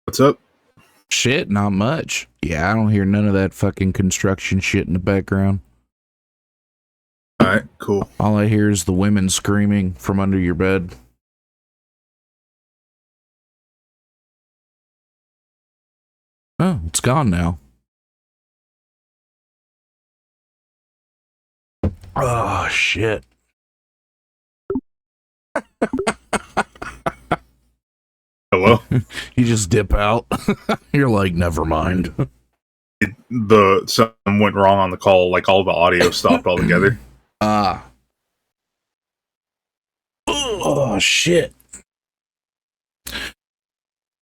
What's up? Shit, not much. Yeah, I don't hear none of that fucking construction shit in the background. All right, cool. All I hear is the women screaming from under your bed. Oh, it's gone now. Oh, shit. Hello. You just dip out. You're like, never mind. Something went wrong on the call. Like all the audio stopped altogether. Ah. Oh, shit.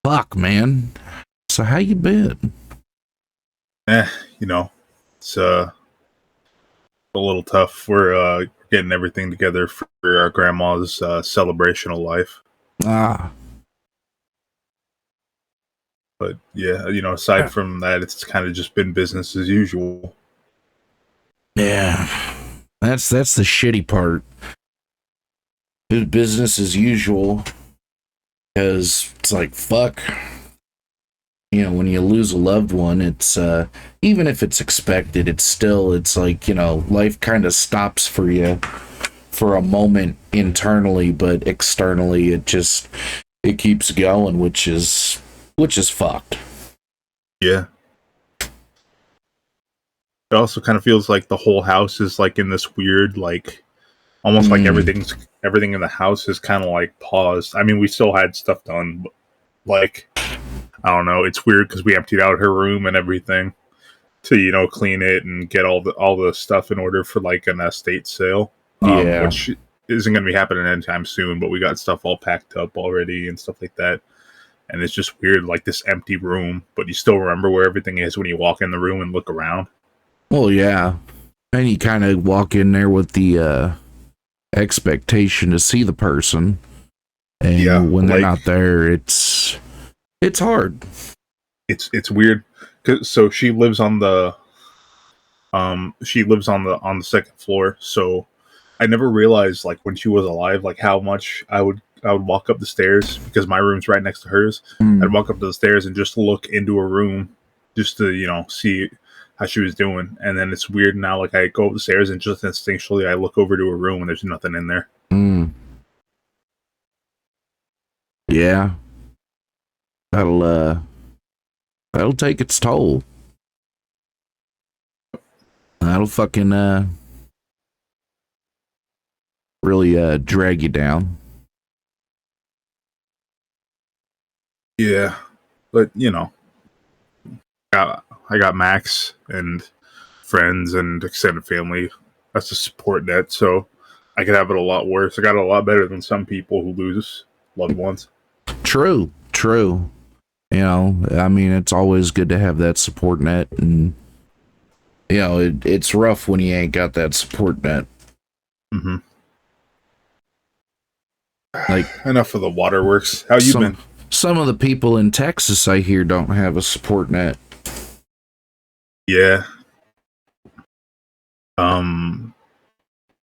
Fuck, man. So how you been? You know, it's a little tough. We're getting everything together for our grandma's celebration of life. Ah. But yeah, aside from that, it's kind of just been business as usual. Yeah. That's the shitty part. Business as usual. Because it's like, fuck. You know, when you lose a loved one, it's even if it's expected, it's like, life kind of stops for you for a moment internally, but externally it keeps going, which is fucked. Yeah. It also kind of feels like the whole house is like in this weird, like almost like everything in the house is kind of like paused. I mean, we still had stuff done, but like I don't know. It's weird because we emptied out her room and everything to clean it and get all the stuff in order for like an estate sale, Yeah. which isn't going to be happening anytime soon. But we got stuff all packed up already and stuff like that. And it's just weird, like this empty room, but you still remember where everything is when you walk in the room and look around. Well, yeah. And you kind of walk in there with the expectation to see the person. And when they're not there, it's hard. It's weird. So she lives on the on the second floor. So I never realized, like, when she was alive, like how much I would walk up the stairs because my room's right next to hers. I'd walk up to the stairs and just look into her room just to see how she was doing. And then it's weird now, like I go up the stairs and just instinctually I look over to her room and there's nothing in there. Yeah. That'll take its toll. That'll fucking really drag you down. Yeah. But I got Max and friends and extended family. That's a support net, so I could have it a lot worse. I got it a lot better than some people who lose loved ones. True. I mean, it's always good to have that support net, and it's rough when you ain't got that support net. Mm-hmm. Like, enough of the waterworks. How you been? Some of the people in Texas, I hear, don't have a support net. Yeah.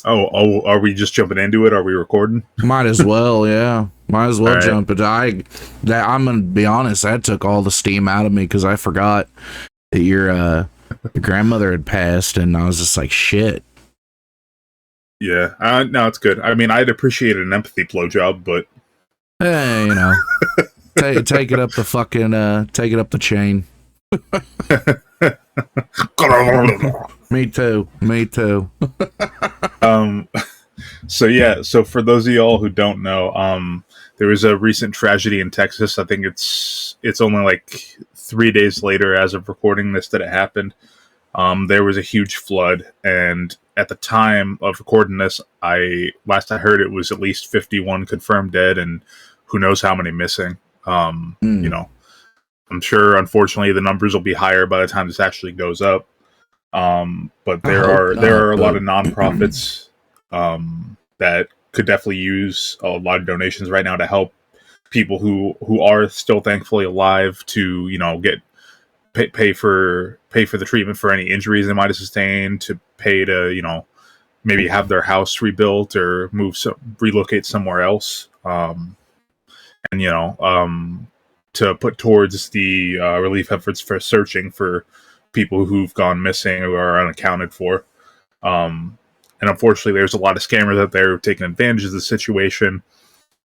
Oh, are we just jumping into it? Are we recording? Might as well, yeah. Might as well right. jump it. I'm gonna be honest, that took all the steam out of me because I forgot that your grandmother had passed, and I was just like, shit. Yeah, no, it's good. I mean, I'd appreciate an empathy blowjob, but hey, take it up the fucking take it up the chain. Me too. So for those of y'all who don't know, there was a recent tragedy in Texas. I think it's only like 3 days later as of recording this that it happened. There was a huge flood, and at the time of recording this, last I heard it was at least 51 confirmed dead, and who knows how many missing. I'm sure, unfortunately, the numbers will be higher by the time this actually goes up. But there are a lot of nonprofits that could definitely use a lot of donations right now to help people who are still thankfully alive to get pay for the treatment for any injuries they might have sustained, to pay to maybe have their house rebuilt or relocate somewhere else. And to put towards the relief efforts for searching for people who've gone missing or are unaccounted for. And unfortunately, there's a lot of scammers out there taking advantage of the situation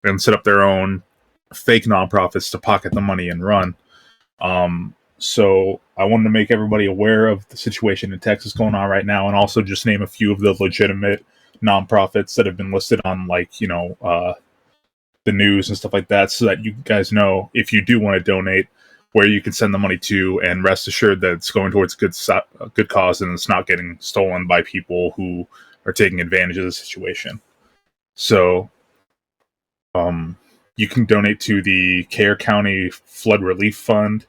and set up their own fake nonprofits to pocket the money and run. So I wanted to make everybody aware of the situation in Texas going on right now, and also just name a few of the legitimate nonprofits that have been listed on, like, the news and stuff like that, so that you guys know if you do want to donate where you can send the money to, and rest assured that it's going towards a good cause and it's not getting stolen by people who are taking advantage of the situation. So, you can donate to the Care County Flood Relief Fund,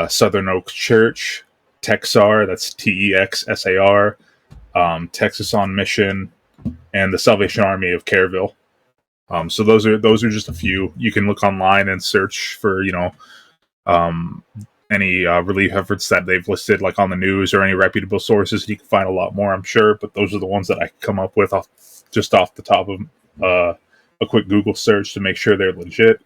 Southern Oaks Church, TEXAR, that's TEXSAR, Texas on Mission, and the Salvation Army of Careville. So those are just a few. You can look online and search for any relief efforts that they've listed, like on the news or any reputable sources. You can find a lot more, I'm sure, but those are the ones that I come up with off the top of a quick Google search to make sure they're legit.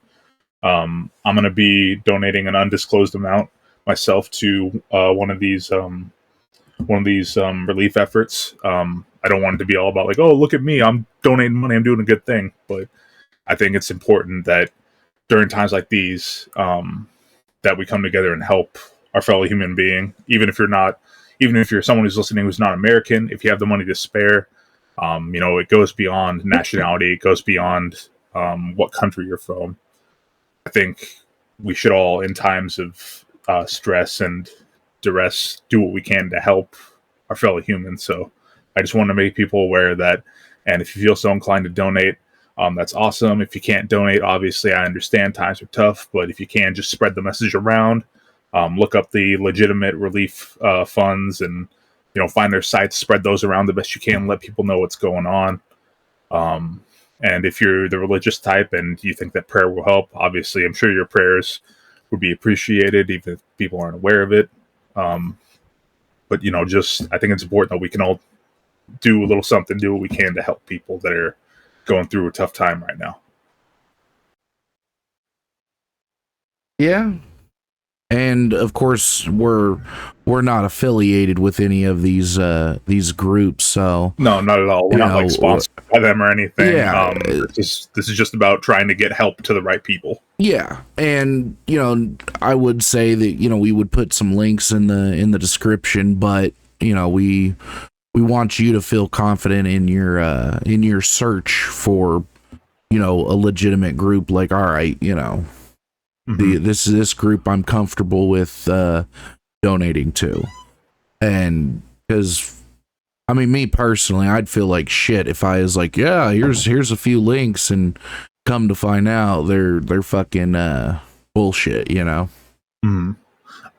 I'm going to be donating an undisclosed amount myself to one of these relief efforts. I don't want it to be all about like, oh, look at me, I'm donating money, I'm doing a good thing. But I think it's important that during times like these, that we come together and help our fellow human being, even if you're someone who's listening who's not American. If you have the money to spare, it goes beyond nationality. It goes beyond what country you're from. I think we should all, in times of stress and duress, do what we can to help our fellow humans. So I just want to make people aware of that. And if you feel so inclined to donate, that's awesome. If you can't donate, obviously I understand times are tough, but if you can, just spread the message around. Look up the legitimate relief funds and find their sites, spread those around the best you can, let people know what's going on. And if you're the religious type and you think that prayer will help, obviously I'm sure your prayers would be appreciated, even if people aren't aware of it. But I think it's important that we can all do a little something, do what we can to help people that are going through a tough time right now. Yeah. And of course, we're not affiliated with any of these groups, so no, not at all. We're not like sponsored by them or anything. Yeah, this is just about trying to get help to the right people. Yeah, and I would say that we would put some links in the description, but we want you to feel confident in your search for a legitimate group. Like, all right, this group I'm comfortable with donating to. And because me personally, I'd feel like shit if I was like, yeah, here's a few links, and come to find out they're fucking bullshit.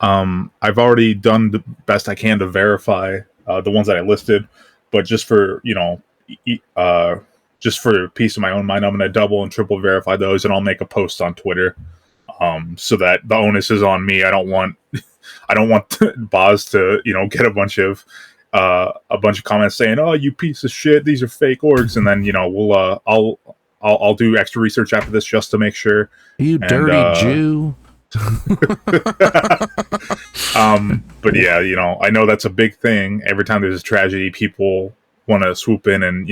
I've already done the best I can to verify the ones that I listed, but just for just for peace of my own mind, I'm going to double and triple verify those, and I'll make a post on Twitter, so that the onus is on me. I don't want Boz to get a bunch of comments saying, "Oh, you piece of shit, these are fake orgs," and then I'll do extra research after this just to make sure. You dirty Jew. But yeah, I know that's a big thing. Every time there's a tragedy, people want to swoop in and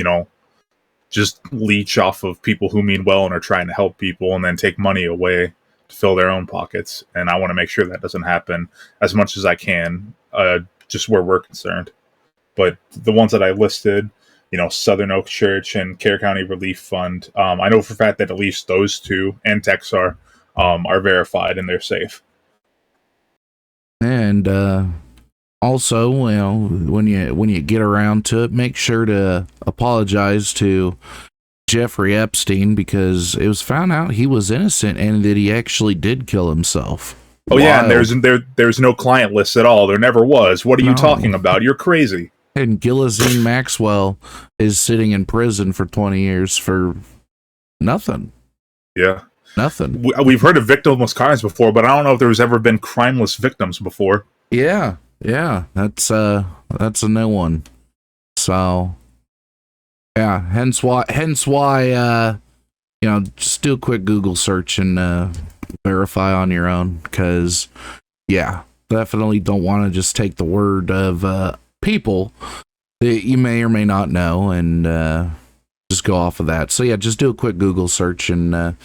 just leech off of people who mean well and are trying to help people, and then take money away to fill their own pockets. And I want to make sure that doesn't happen as much as I can, just where we're concerned. But the ones that I listed, Southern Oaks Church and Care County Relief Fund, I know for a fact that at least those two and TEXAR are verified and they're safe. And also, when you get around to it, make sure to apologize to Jeffrey Epstein, because it was found out he was innocent and that he actually did kill himself. Oh, yeah, and there's no client list at all. There never was. What are you talking about? You're crazy. And Ghislaine Maxwell is sitting in prison for 20 years for nothing. Yeah. Nothing. We've heard of victimless crimes before, but I don't know if there's ever been crimeless victims before. Yeah. That's a new one. So, yeah. Hence why. Just do a quick Google search and verify on your own, because yeah, definitely don't want to just take the word of people that you may or may not know and just go off of that. So yeah, just do a quick Google search, and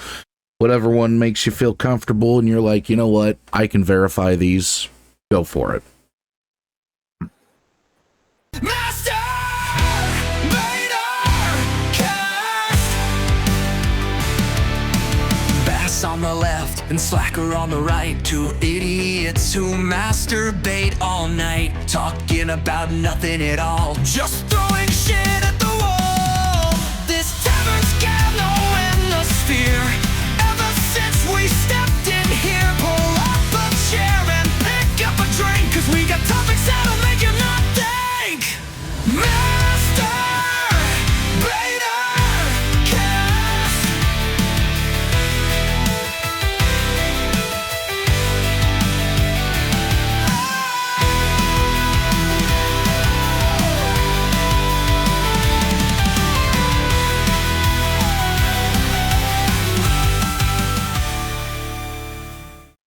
whatever one makes you feel comfortable and you're like, you know what, I can verify these, go for it. Master BATR Cast. Bass on the left and Slacker on the right. Two idiots who masturbate all night, talking about nothing at all, just throwing shit at the wall. This tavern's got no atmosphere. Ever since we stepped in here, pull up a chair and pick up a drink, 'cause we got topics that'll make you not think. Master BATR Cast.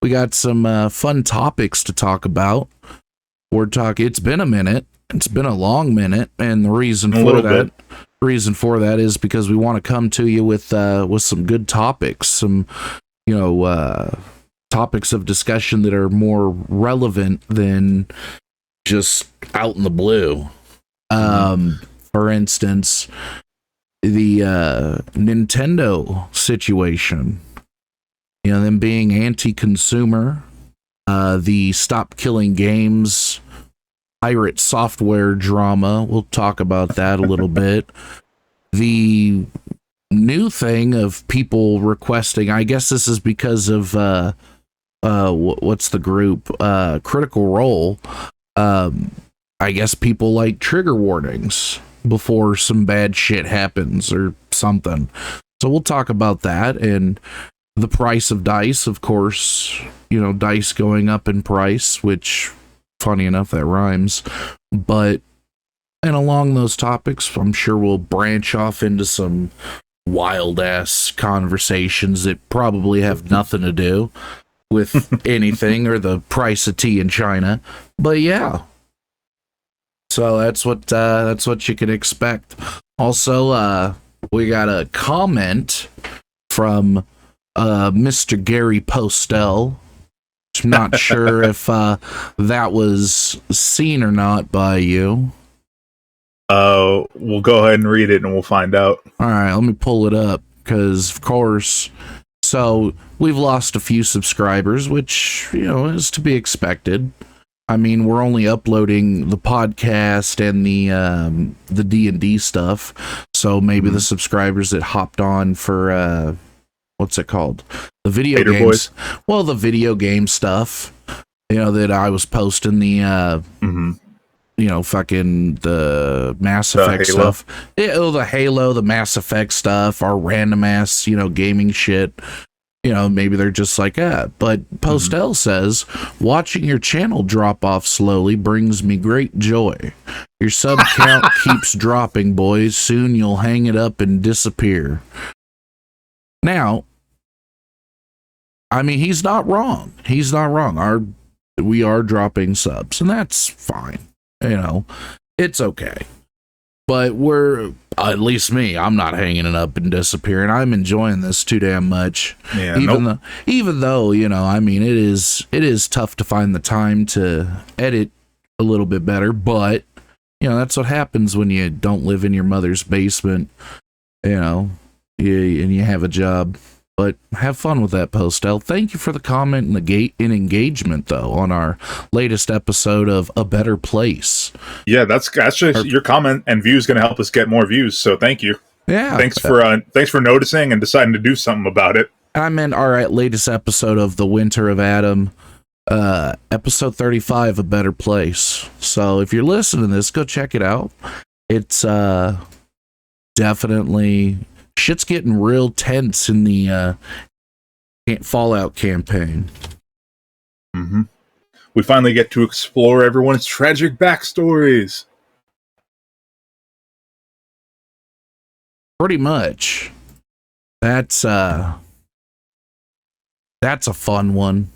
We got some fun topics to talk about. It's been a minute. It's been a long minute, and the reason for that is because we want to come to you with some good topics, some topics of discussion that are more relevant than just out in the blue. For instance, the Nintendo situation. Them being anti-consumer, the Stop Killing Games pirate software drama. We'll talk about that a little bit. The new thing of people requesting, I guess this is because of what's the group? Critical Role. I guess people like trigger warnings before some bad shit happens or something. So we'll talk about that, and the price of dice, of course, dice going up in price, which, funny enough, that rhymes. And along those topics, I'm sure we'll branch off into some wild-ass conversations that probably have nothing to do with anything or the price of tea in China. But yeah. So that's what you can expect. Also, we got a comment from Mr. Gary Postel. I'm not sure if that was seen or not by you. We'll go ahead and read it and we'll find out. All right, let me pull it up, because of course, so we've lost a few subscribers, which is to be expected. I mean, we're only uploading the podcast and the D&D stuff, so maybe the subscribers that hopped on for what's it called? The video Bader games. Boys. Well, the video game stuff, that I was posting the, fucking the Mass Effect Halo. stuff. The Halo, the Mass Effect stuff, our random ass, gaming shit. Maybe they're just like, But Postel says, watching your channel drop off slowly brings me great joy. Your sub count keeps dropping, boys. Soon you'll hang it up and disappear. Now, I mean, he's not wrong. He's not wrong. We are dropping subs, and that's fine. It's okay. But at least me, I'm not hanging it up and disappearing. I'm enjoying this too damn much. Yeah, even though, I mean, it is tough to find the time to edit a little bit better, but that's what happens when you don't live in your mother's basement, and you have a job. But have fun with that, Postel. Thank you for the comment and engagement, though, on our latest episode of A Better Place. Yeah, that's just your comment and views going to help us get more views. So thank you. Yeah, thanks for noticing and deciding to do something about it. I meant our latest episode of The Winter of Adam, episode 35, A Better Place. So if you're listening to this, go check it out. It's definitely. Shit's getting real tense in the Fallout campaign. We finally get to explore everyone's tragic backstories. Pretty much. That's That's a fun one.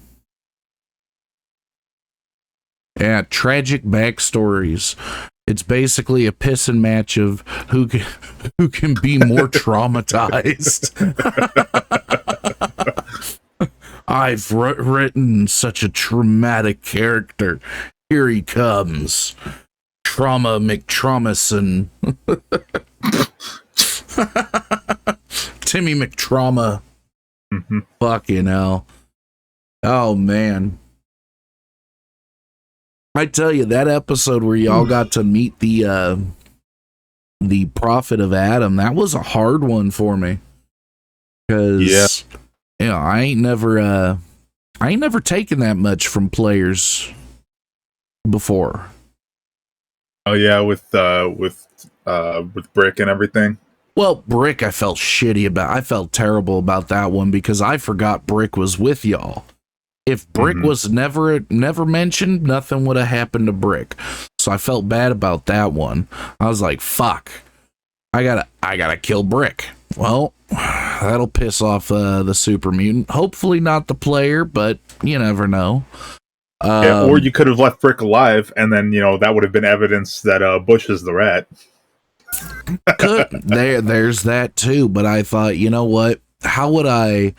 Yeah, tragic backstories. It's basically a pissing match of who can be more traumatized. I've written such a traumatic character. Here he comes. Trauma McTraumason. Timmy McTrauma. Mm-hmm. Fucking hell. Oh, man. I tell you, that episode where y'all got to meet the Prophet of Adam, that was a hard one for me. Because, you know, I ain't never taken that much from players before. Oh yeah, with Brick and everything. Well, Brick, I felt shitty about. I felt terrible about that one because I forgot Brick was with y'all. If Brick was never mentioned, nothing would have happened to Brick. So I felt bad about that one. I was like, "Fuck, I gotta kill Brick." Well, that'll piss off the super mutant. Hopefully not the player, but you never know. Yeah, or you could have left Brick alive, and then that would have been evidence that Bush is the rat. There's that too. But I thought, you know what? How would I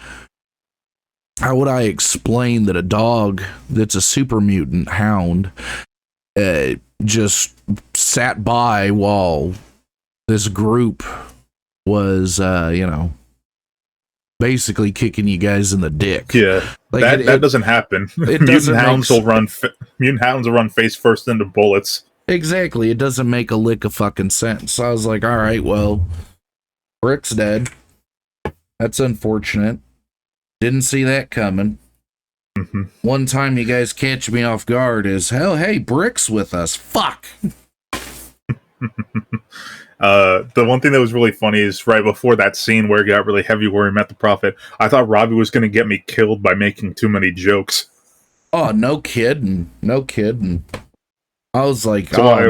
explain that a dog that's a super mutant hound just sat by while this group was, basically kicking you guys in the dick? Yeah, like that doesn't happen. Mutant hounds will run face first into bullets. Exactly. It doesn't make a lick of fucking sense. So I was like, all right, well, Brick's dead. That's unfortunate. Didn't see that coming. Mm-hmm. One time you guys catch me off guard is, hell, hey, Brick's with us. Fuck. The one thing that was really funny is right before that scene where it got really heavy where we met the Prophet, I thought Robbie was going to get me killed by making too many jokes. Oh, no kidding. No kidding. I was like, so I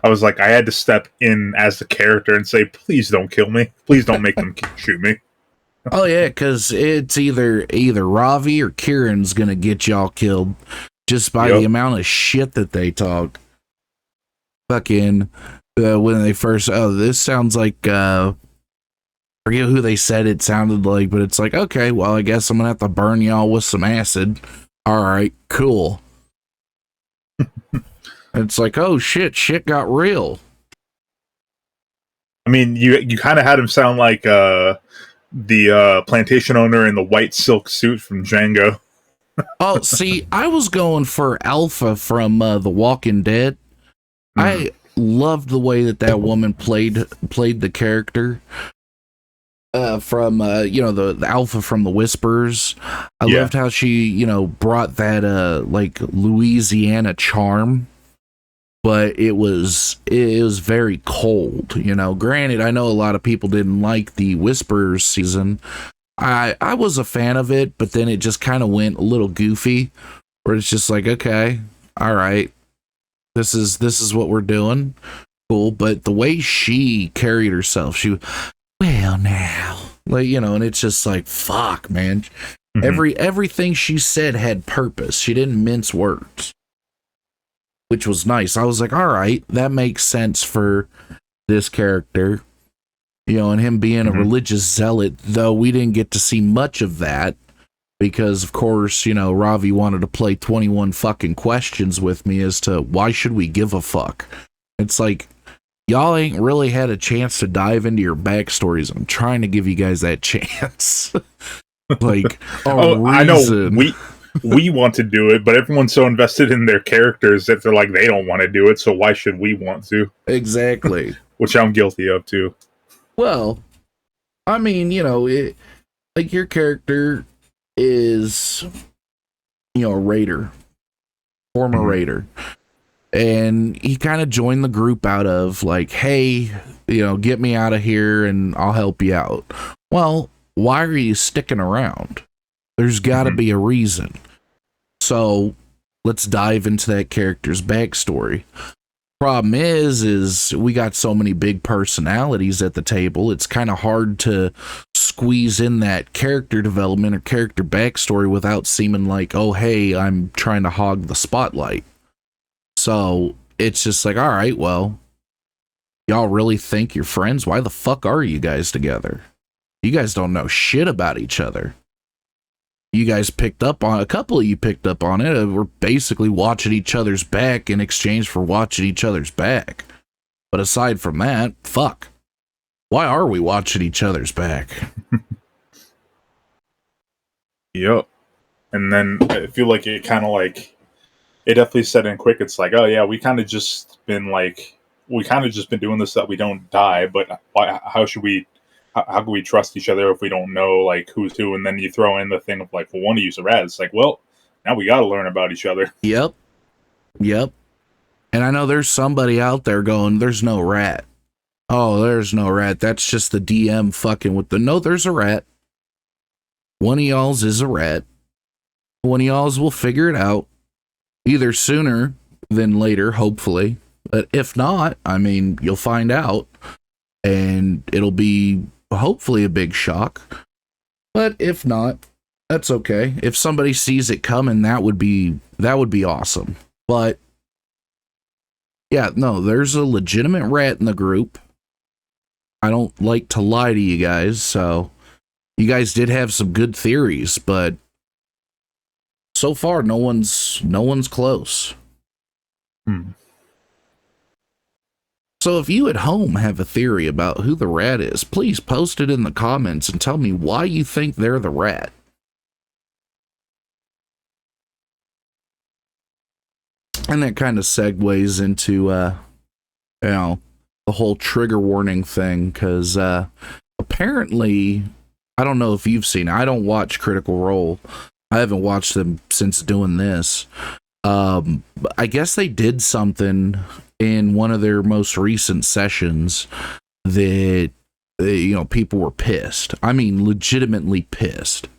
was like, I had to step in as the character and say, please don't kill me. Please don't make them shoot me. Oh yeah, because it's either Ravi or Kieran's gonna get y'all killed just by the amount of shit that they talk. Fucking when they first, this sounds like forget who they said it sounded like, but it's like, okay, well, I guess I'm gonna have to burn y'all with some acid. All right, cool. It's like, oh shit got real. I mean, you kind of had him sound like the plantation owner in the white silk suit from Django. Oh, see, I was going for Alpha from The Walking Dead. I loved the way that woman played the character from the Alpha from the Whispers. I loved how she brought that like Louisiana charm, but it was very cold. Granted, I know a lot of people didn't like the Whispers season. I was a fan of it, but then it just kind of went a little goofy, where it's just like, okay, all right, this is what we're doing, cool. But the way she carried herself, well now, like, and it's just like, fuck, man. Everything she said had purpose. She didn't mince words, which was nice. I was like, all right, that makes sense for this character. And him being a religious zealot, though we didn't get to see much of that because, of course, Ravi wanted to play 21 fucking questions with me as to why should we give a fuck. It's like, y'all ain't really had a chance to dive into your backstories. I'm trying to give you guys that chance. Like, I know we want to do it, but everyone's so invested in their characters that they're like, they don't want to do it, so why should we want to? Exactly. Which I'm guilty of too. Well, I mean, like your character is, a raider, former raider. And he kind of joined the group out of like, hey, get me out of here and I'll help you out. Well, why are you sticking around? There's got to be a reason. So let's dive into that character's backstory. Problem is we got so many big personalities at the table. It's kind of hard to squeeze in that character development or character backstory without seeming like, oh, hey, I'm trying to hog the spotlight. So it's just like, all right, well, y'all really think you're friends? Why the fuck are you guys together? You guys don't know shit about each other. You guys picked up on, a couple of you picked up on it. We're basically watching each other's back in exchange for watching each other's back. But aside from that, fuck. Why are we watching each other's back? Yep. And then I feel like it kind of like, it definitely set in quick. It's like, oh yeah, we kind of just been doing this so that we don't die, but how should we, how can we trust each other if we don't know like who's who? And then you throw in the thing of like, well, one of you's a rat. It's like, well, now we got to learn about each other. Yep. And I know there's somebody out there going, there's no rat. Oh, there's no rat. That's just the DM fucking with the, no, there's a rat. One of y'all's is a rat. One of y'all's will figure it out either sooner than later, hopefully. But if not, I mean, you'll find out and it'll be hopefully a big shock. But if not, that's okay. If somebody sees it coming, that would be awesome. But yeah, no, there's a legitimate rat in the group. I don't like to lie to you guys, so you guys did have some good theories, but so far no one's close. So if you at home have a theory about who the rat is, please post it in the comments and tell me why you think they're the rat. And that kind of segues into, the whole trigger warning thing, because apparently, I don't know if you've seen, I don't watch Critical Role. I haven't watched them since doing this. I guess they did something in one of their most recent sessions that, people were pissed. I mean, legitimately pissed.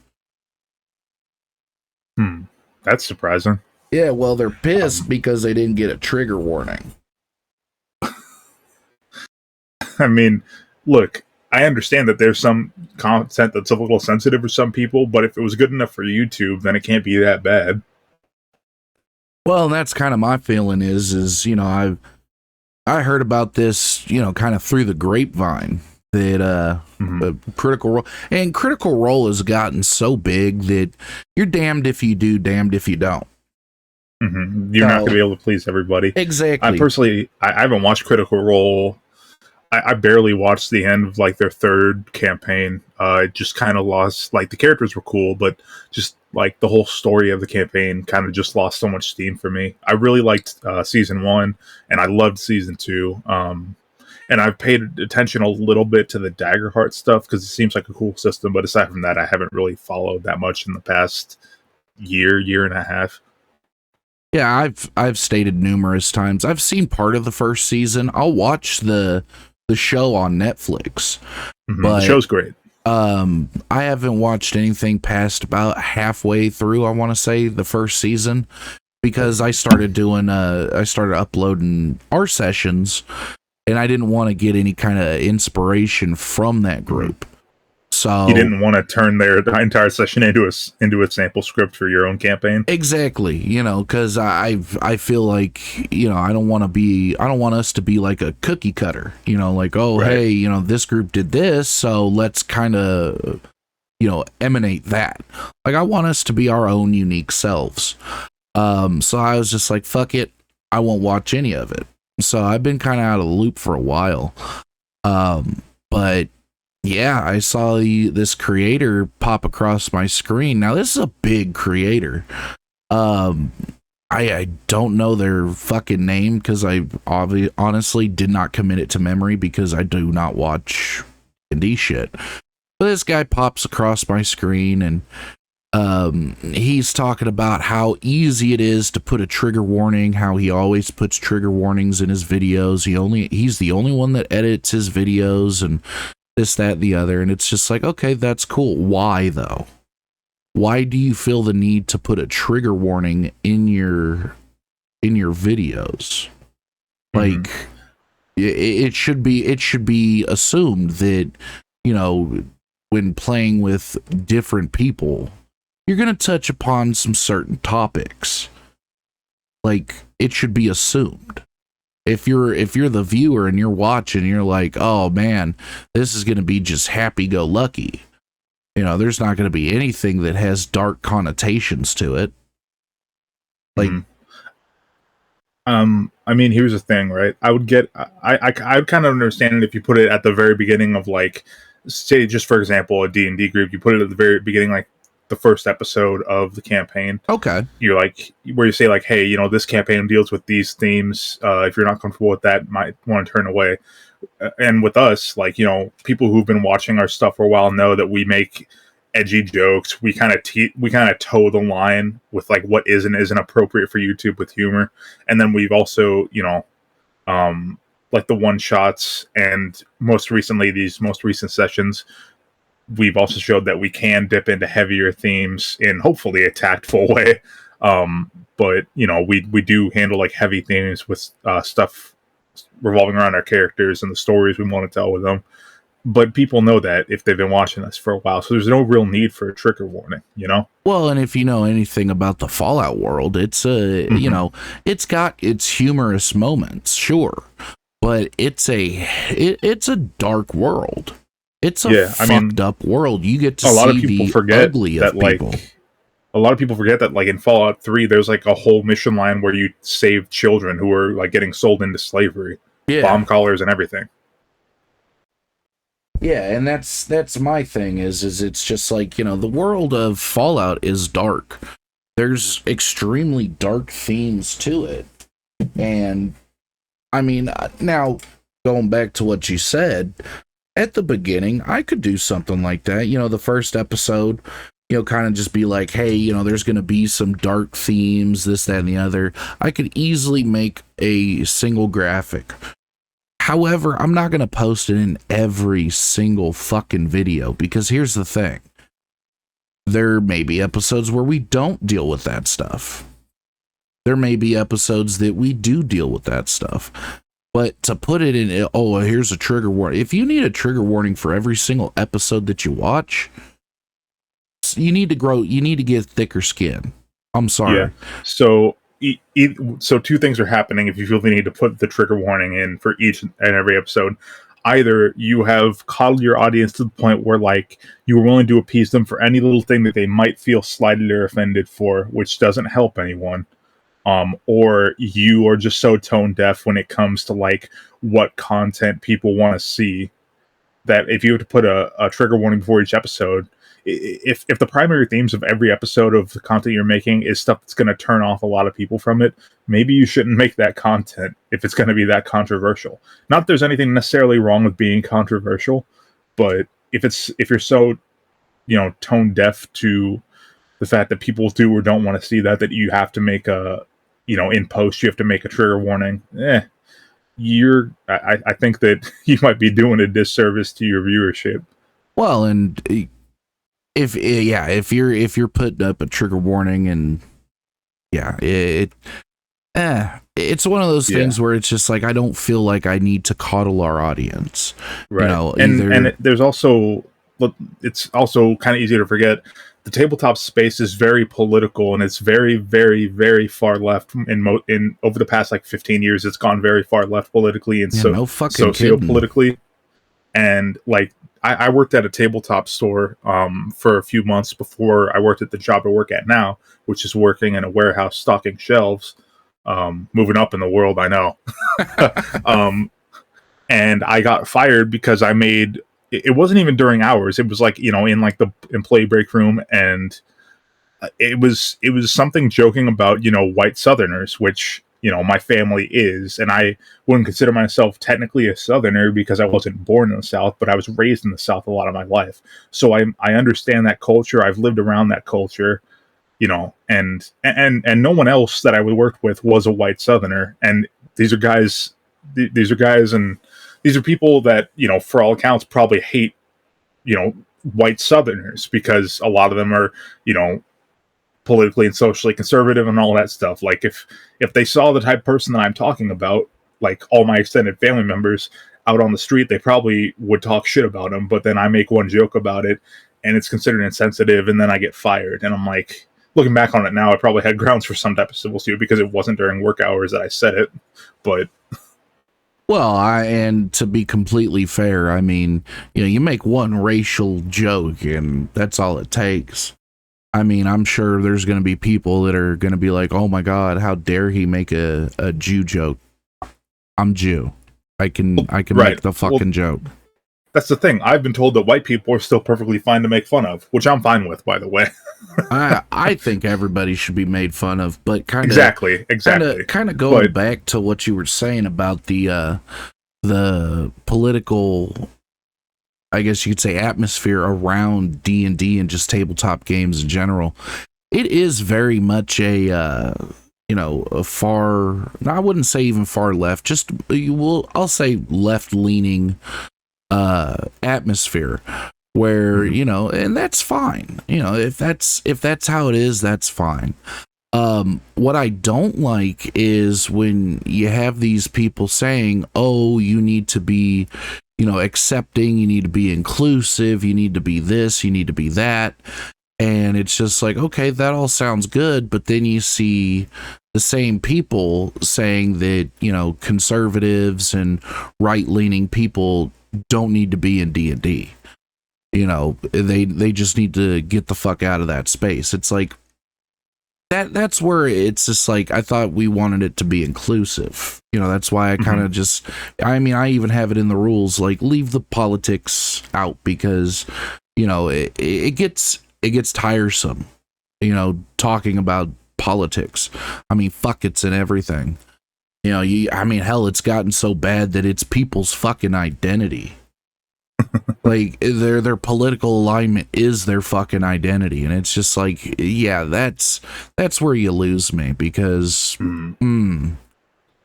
That's surprising. Yeah, well, they're pissed because they didn't get a trigger warning. I mean, look, I understand that there's some content that's a little sensitive for some people, but if it was good enough for YouTube, then it can't be that bad. Well, that's kind of my feeling is I heard about this, kind of through the grapevine that Critical Role has gotten so big that you're damned if you do, damned if you don't. You're not going to be able to please everybody. Exactly. I haven't watched Critical Role. I barely watched the end of like their third campaign. It just kind of lost, like the characters were cool, but just like the whole story of the campaign kind of just lost so much steam for me. I really liked season 1 and I loved season 2. And I've paid attention a little bit to the Daggerheart stuff because it seems like a cool system. But aside from that, I haven't really followed that much in the past year and a half. Yeah, I've stated numerous times. I've seen part of the first season. I'll watch the show on Netflix. But the show's great. I haven't watched anything past about halfway through, I want to say, the first season, because I started uploading our sessions and I didn't want to get any kind of inspiration from that group. So you didn't want to turn their entire session into a sample script for your own campaign. Exactly, because I feel like I don't want us to be like a cookie cutter. Like, oh, right. Hey, this group did this, so let's kind of emanate that. Like, I want us to be our own unique selves. So I was just like, fuck it, I won't watch any of it. So I've been kind of out of the loop for a while. But yeah, I saw this creator pop across my screen. Now, this is a big creator. I don't know their fucking name because I honestly did not commit it to memory because I do not watch D&D shit. But this guy pops across my screen and he's talking about how easy it is to put a trigger warning, how he always puts trigger warnings in his videos. He's the only one that edits his videos and this, that, the other, and it's just like, okay, that's cool. Why though? Why do you feel the need to put a trigger warning in your videos? Like it should be assumed that, you know, when playing with different people, you're going to touch upon some certain topics. Like, it should be assumed. If you're the viewer and you're watching, you're like, oh man, this is going to be just happy-go-lucky. You know, there's not going to be anything that has dark connotations to it. Like, I mean, here's the thing, right? I would kind of understand it if you put it at the very beginning of, like, say, just for example, a D&D group. You put it at the very beginning, like the first episode of the campaign. Okay. You're like, where you say, like, hey, you know, this campaign deals with these themes. If you're not comfortable with that, might want to turn away. And with us, like, you know, people who've been watching our stuff for a while know that we make edgy jokes. We kind of toe the line with, like, what is and isn't appropriate for YouTube with humor. And then we've also, you know, like the one shots, and most recently these most recent sessions, we've also showed that we can dip into heavier themes in hopefully a tactful way. But you know, we do handle, like, heavy themes with stuff revolving around our characters and the stories we want to tell with them. But people know that if they've been watching us for a while, so there's no real need for a trigger warning, you know? Well, and if you know anything about the Fallout world, it's you know, it's got its humorous moments, sure, but it's a dark world. It's a fucked up world. You get to see the ugly of people. Like, a lot of people forget that, like, in Fallout 3, there's, like, a whole mission line where you save children who are, like, getting sold into slavery, bomb collars and everything. Yeah, and that's my thing is it's just like, you know, the world of Fallout is dark. There's extremely dark themes to it. And I mean, now going back to what you said, at the beginning, I could do something like that. You know, the first episode, you know, kind of just be like, hey, you know, there's going to be some dark themes, this, that, and the other. I could easily make a single graphic. However, I'm not going to post it in every single fucking video, because here's the thing. There may be episodes where we don't deal with that stuff. There may be episodes that we do deal with that stuff. But to put it in, oh, here's a trigger warning. If you need a trigger warning for every single episode that you watch, you need to get thicker skin. I'm sorry. Yeah. So two things are happening if you feel the need to put the trigger warning in for each and every episode. Either you have coddled your audience to the point where, like, you were willing to appease them for any little thing that they might feel slighted or offended for, which doesn't help anyone. Or you are just so tone deaf when it comes to, like, what content people want to see, that if you have to put a trigger warning before each episode, if the primary themes of every episode of the content you're making is stuff that's going to turn off a lot of people from it, maybe you shouldn't make that content if it's going to be that controversial. Not that there's anything necessarily wrong with being controversial, but if you're so, you know, tone deaf to the fact that people do or don't want to see that you have to make a, you know, in post you have to make a trigger warning, I think that you might be doing a disservice to your viewership. Well, and if you're putting up a trigger warning, and it's one of those things where it's just like, I don't feel like I need to coddle our audience, right? You know, there's also, it's also kind of easy to forget, the tabletop space is very political, and it's very, very, very far left. In over the past, like, 15 years, it's gone very far left politically and socio-politically. And, like, I worked at a tabletop store for a few months before I worked at the job I work at now, which is working in a warehouse stocking shelves. Moving up in the world, I know. And I got fired because I made... It wasn't even during hours. It was, like, you know, in, like, the employee break room, and it was something joking about, you know, white Southerners, which, you know, my family is, and I wouldn't consider myself technically a Southerner because I wasn't born in the South, but I was raised in the South a lot of my life. So I understand that culture. I've lived around that culture, you know, and no one else that I worked with was a white Southerner. And these are guys, and these are people that, you know, for all accounts probably hate, you know, white Southerners, because a lot of them are, you know, politically and socially conservative and all that stuff. Like, if they saw the type of person that I'm talking about, like all my extended family members out on the street, they probably would talk shit about him, but then I make one joke about it and it's considered insensitive, and then I get fired. And I'm like, looking back on it now, I probably had grounds for some type of civil suit because it wasn't during work hours that I said it. But well, and to be completely fair, I mean, you make one racial joke and that's all it takes. I mean, I'm sure there's going to be people that are going to be like, oh my God, how dare he make a Jew joke? I'm Jew. I can make the fucking joke. That's the thing. I've been told that white people are still perfectly fine to make fun of, which I'm fine with, by the way. I think everybody should be made fun of, but exactly. Kind of going back to what you were saying about the political, I guess you could say, atmosphere around D&D and just tabletop games in general. It is very much a far, I wouldn't say even far left, just I'll say left leaning atmosphere where and that's fine. If that's how it is, that's fine. What I don't like is when you have these people saying, oh, you need to be accepting, you need to be inclusive, you need to be this, you need to be that. And it's just like, okay, that all sounds good, but then you see the same people saying that conservatives and right-leaning people don't need to be in D&D. They just need to get the fuck out of that space. It's like that's where it's just like, I thought we wanted it to be inclusive. That's why I kind of just, I mean, I even have it in the rules, like, leave the politics out, because it gets tiresome talking about politics. I mean, fuck, it's in everything. I mean, hell, it's gotten so bad that it's people's fucking identity. Like, their political alignment is their fucking identity, and it's just like, yeah, that's where you lose me, because I'm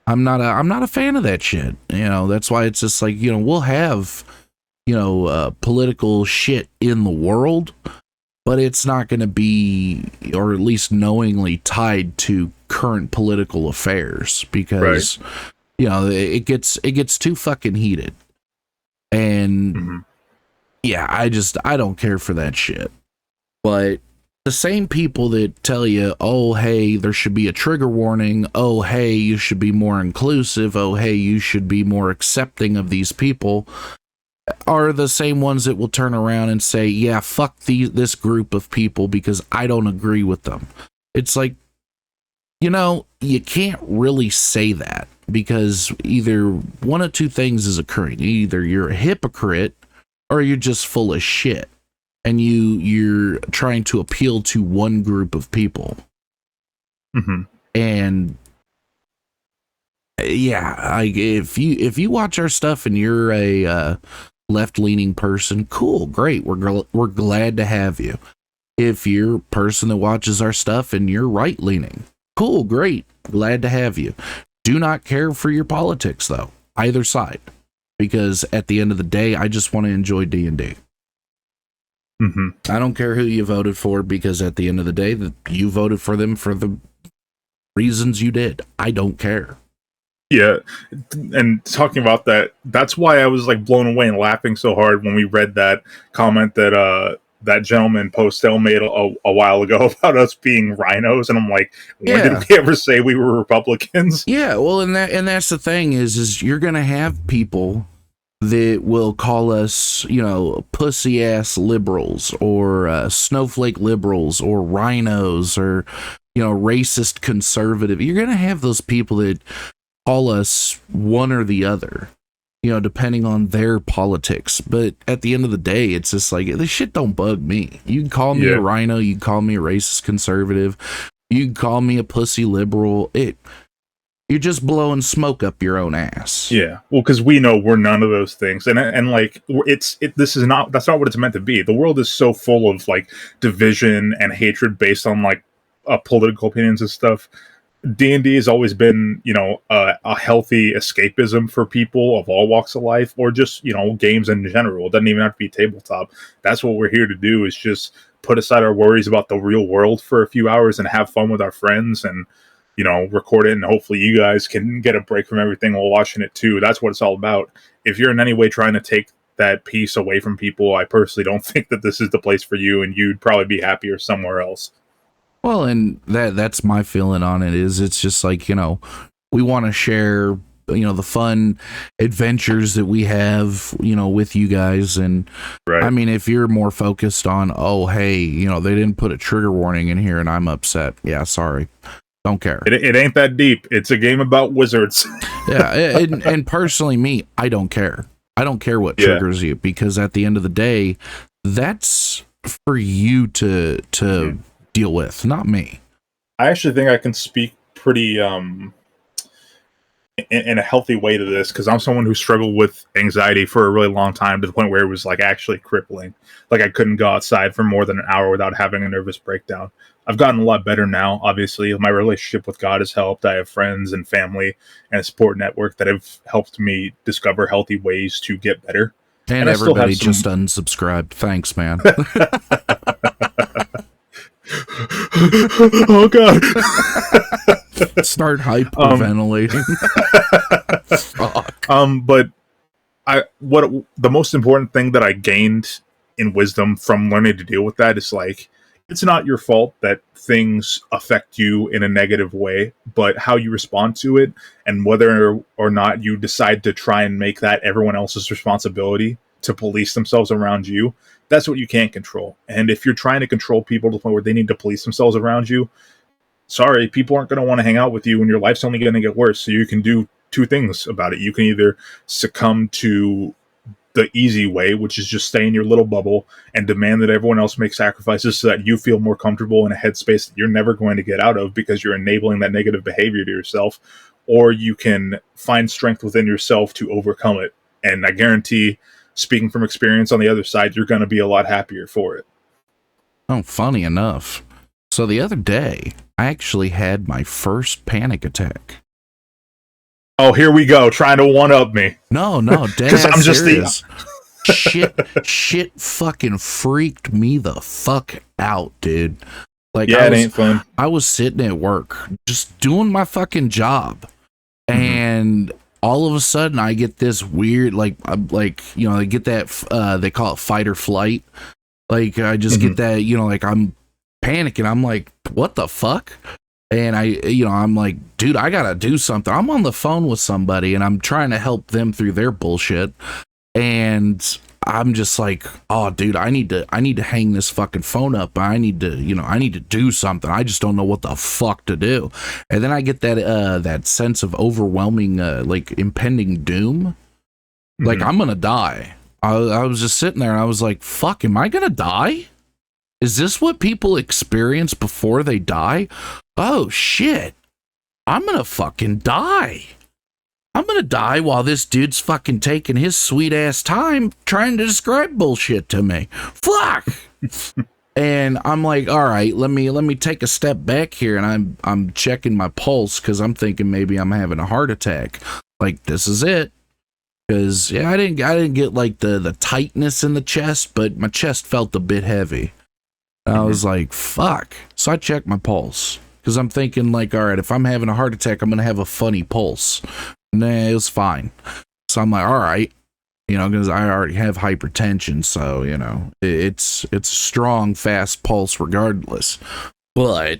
not a fan of that shit. That's why it's just like, we'll have political shit in the world, but it's not going to be, or at least knowingly, tied to current political affairs, because it gets too fucking heated. And yeah, I don't care for that shit. But the same people that tell you, oh, hey, there should be a trigger warning, oh, hey, you should be more inclusive, oh, hey, you should be more accepting of these people, are the same ones that will turn around and say, yeah, fuck this group of people because I don't agree with them. It's like, you can't really say that, because either one of two things is occurring. Either you're a hypocrite or you're just full of shit, and you're trying to appeal to one group of people. And yeah, if you watch our stuff and you're a left-leaning person, cool, great, we're glad to have you. If you're a person that watches our stuff and you're right-leaning, cool, great, glad to have you. Do not care for your politics, though, either side, because at the end of the day, I just want to enjoy D&D. I don't care who you voted for, because at the end of the day, you voted for them for the reasons you did. I don't care. Yeah, and talking about that, that's why I was like blown away and laughing so hard when we read that comment that that gentleman Postel made a while ago about us being rhinos, and I'm like, when did we ever say we were Republicans? Yeah, well, and that's the thing is you're gonna have people that will call us, pussy ass liberals, or snowflake liberals, or rhinos, or racist conservative. You're gonna have those people that call us one or the other, depending on their politics. But at the end of the day, it's just like, this shit don't bug me. You can call me a rhino, you can call me a racist conservative, you can call me a pussy liberal. You're just blowing smoke up your own ass. Yeah, well, because we know we're none of those things, and like that's not what it's meant to be. The world is so full of like division and hatred based on like political opinions and stuff. D&D has always been, a healthy escapism for people of all walks of life, or just, games in general. It doesn't even have to be tabletop. That's what we're here to do, is just put aside our worries about the real world for a few hours and have fun with our friends. And, record it, and hopefully you guys can get a break from everything while watching it too. That's what it's all about. If you're in any way trying to take that piece away from people, I personally don't think that this is the place for you, and you'd probably be happier somewhere else. Well, and that's my feeling on it. Is it's just like, we want to share, the fun adventures that we have, with you guys. And right. I mean, if you're more focused on, oh, hey, they didn't put a trigger warning in here and I'm upset. Yeah, sorry. Don't care. It ain't that deep. It's a game about wizards. Yeah. And personally, me, I don't care. I don't care what triggers you, because at the end of the day, that's for you to deal with, not me. I actually think I can speak pretty in a healthy way to this, because I'm someone who struggled with anxiety for a really long time, to the point where it was like actually crippling. Like I couldn't go outside for more than an hour without having a nervous breakdown. I've gotten a lot better now. Obviously, my relationship with God has helped. I have friends and family and a support network that have helped me discover healthy ways to get better. And everybody just unsubscribed. Thanks, man. Oh God. Start hyperventilating. But the most important thing that I gained in wisdom from learning to deal with that is, like, it's not your fault that things affect you in a negative way, but how you respond to it, and whether or not you decide to try and make that everyone else's responsibility to police themselves around you, that's what you can't control. And if you're trying to control people to the point where they need to police themselves around you, sorry, people aren't going to want to hang out with you, and your life's only going to get worse. So you can do two things about it. You can either succumb to the easy way, which is just stay in your little bubble and demand that everyone else make sacrifices so that you feel more comfortable in a headspace that you're never going to get out of, because you're enabling that negative behavior to yourself. Or you can find strength within yourself to overcome it. And I guarantee, speaking from experience on the other side, you're going to be a lot happier for it. Oh, funny enough. So the other day, I actually had my first panic attack. Oh, here we go, trying to one-up me. No, dead I'm just serious. Shit fucking freaked me the fuck out, dude. Like, it ain't fun. I was sitting at work, just doing my fucking job, and all of a sudden I get this weird, I get that, they call it fight or flight. Like, I just get that, like, I'm panicking. I'm like, what the fuck? And I'm like, dude, I gotta do something. I'm on the phone with somebody and I'm trying to help them through their bullshit. And I'm just like, oh, dude, I need to hang this fucking phone up. I need to do something. I just don't know what the fuck to do. And then I get that sense of overwhelming, like, impending doom. Like, I'm gonna die. I was just sitting there and I was like, fuck, am I gonna die? Is this what people experience before they die? Oh, shit. I'm gonna fucking die. I'm gonna die while this dude's fucking taking his sweet-ass time trying to describe bullshit to me. Fuck! And I'm like, all right, let me take a step back here, and I'm checking my pulse, because I'm thinking maybe I'm having a heart attack. Like, this is it. Because, I didn't get, like, the tightness in the chest, but my chest felt a bit heavy. I was like, fuck. So I checked my pulse, because I'm thinking, like, all right, if I'm having a heart attack, I'm going to have a funny pulse. Nah, it was fine. So I'm like, all right, because I already have hypertension. So, it's a strong, fast pulse regardless. But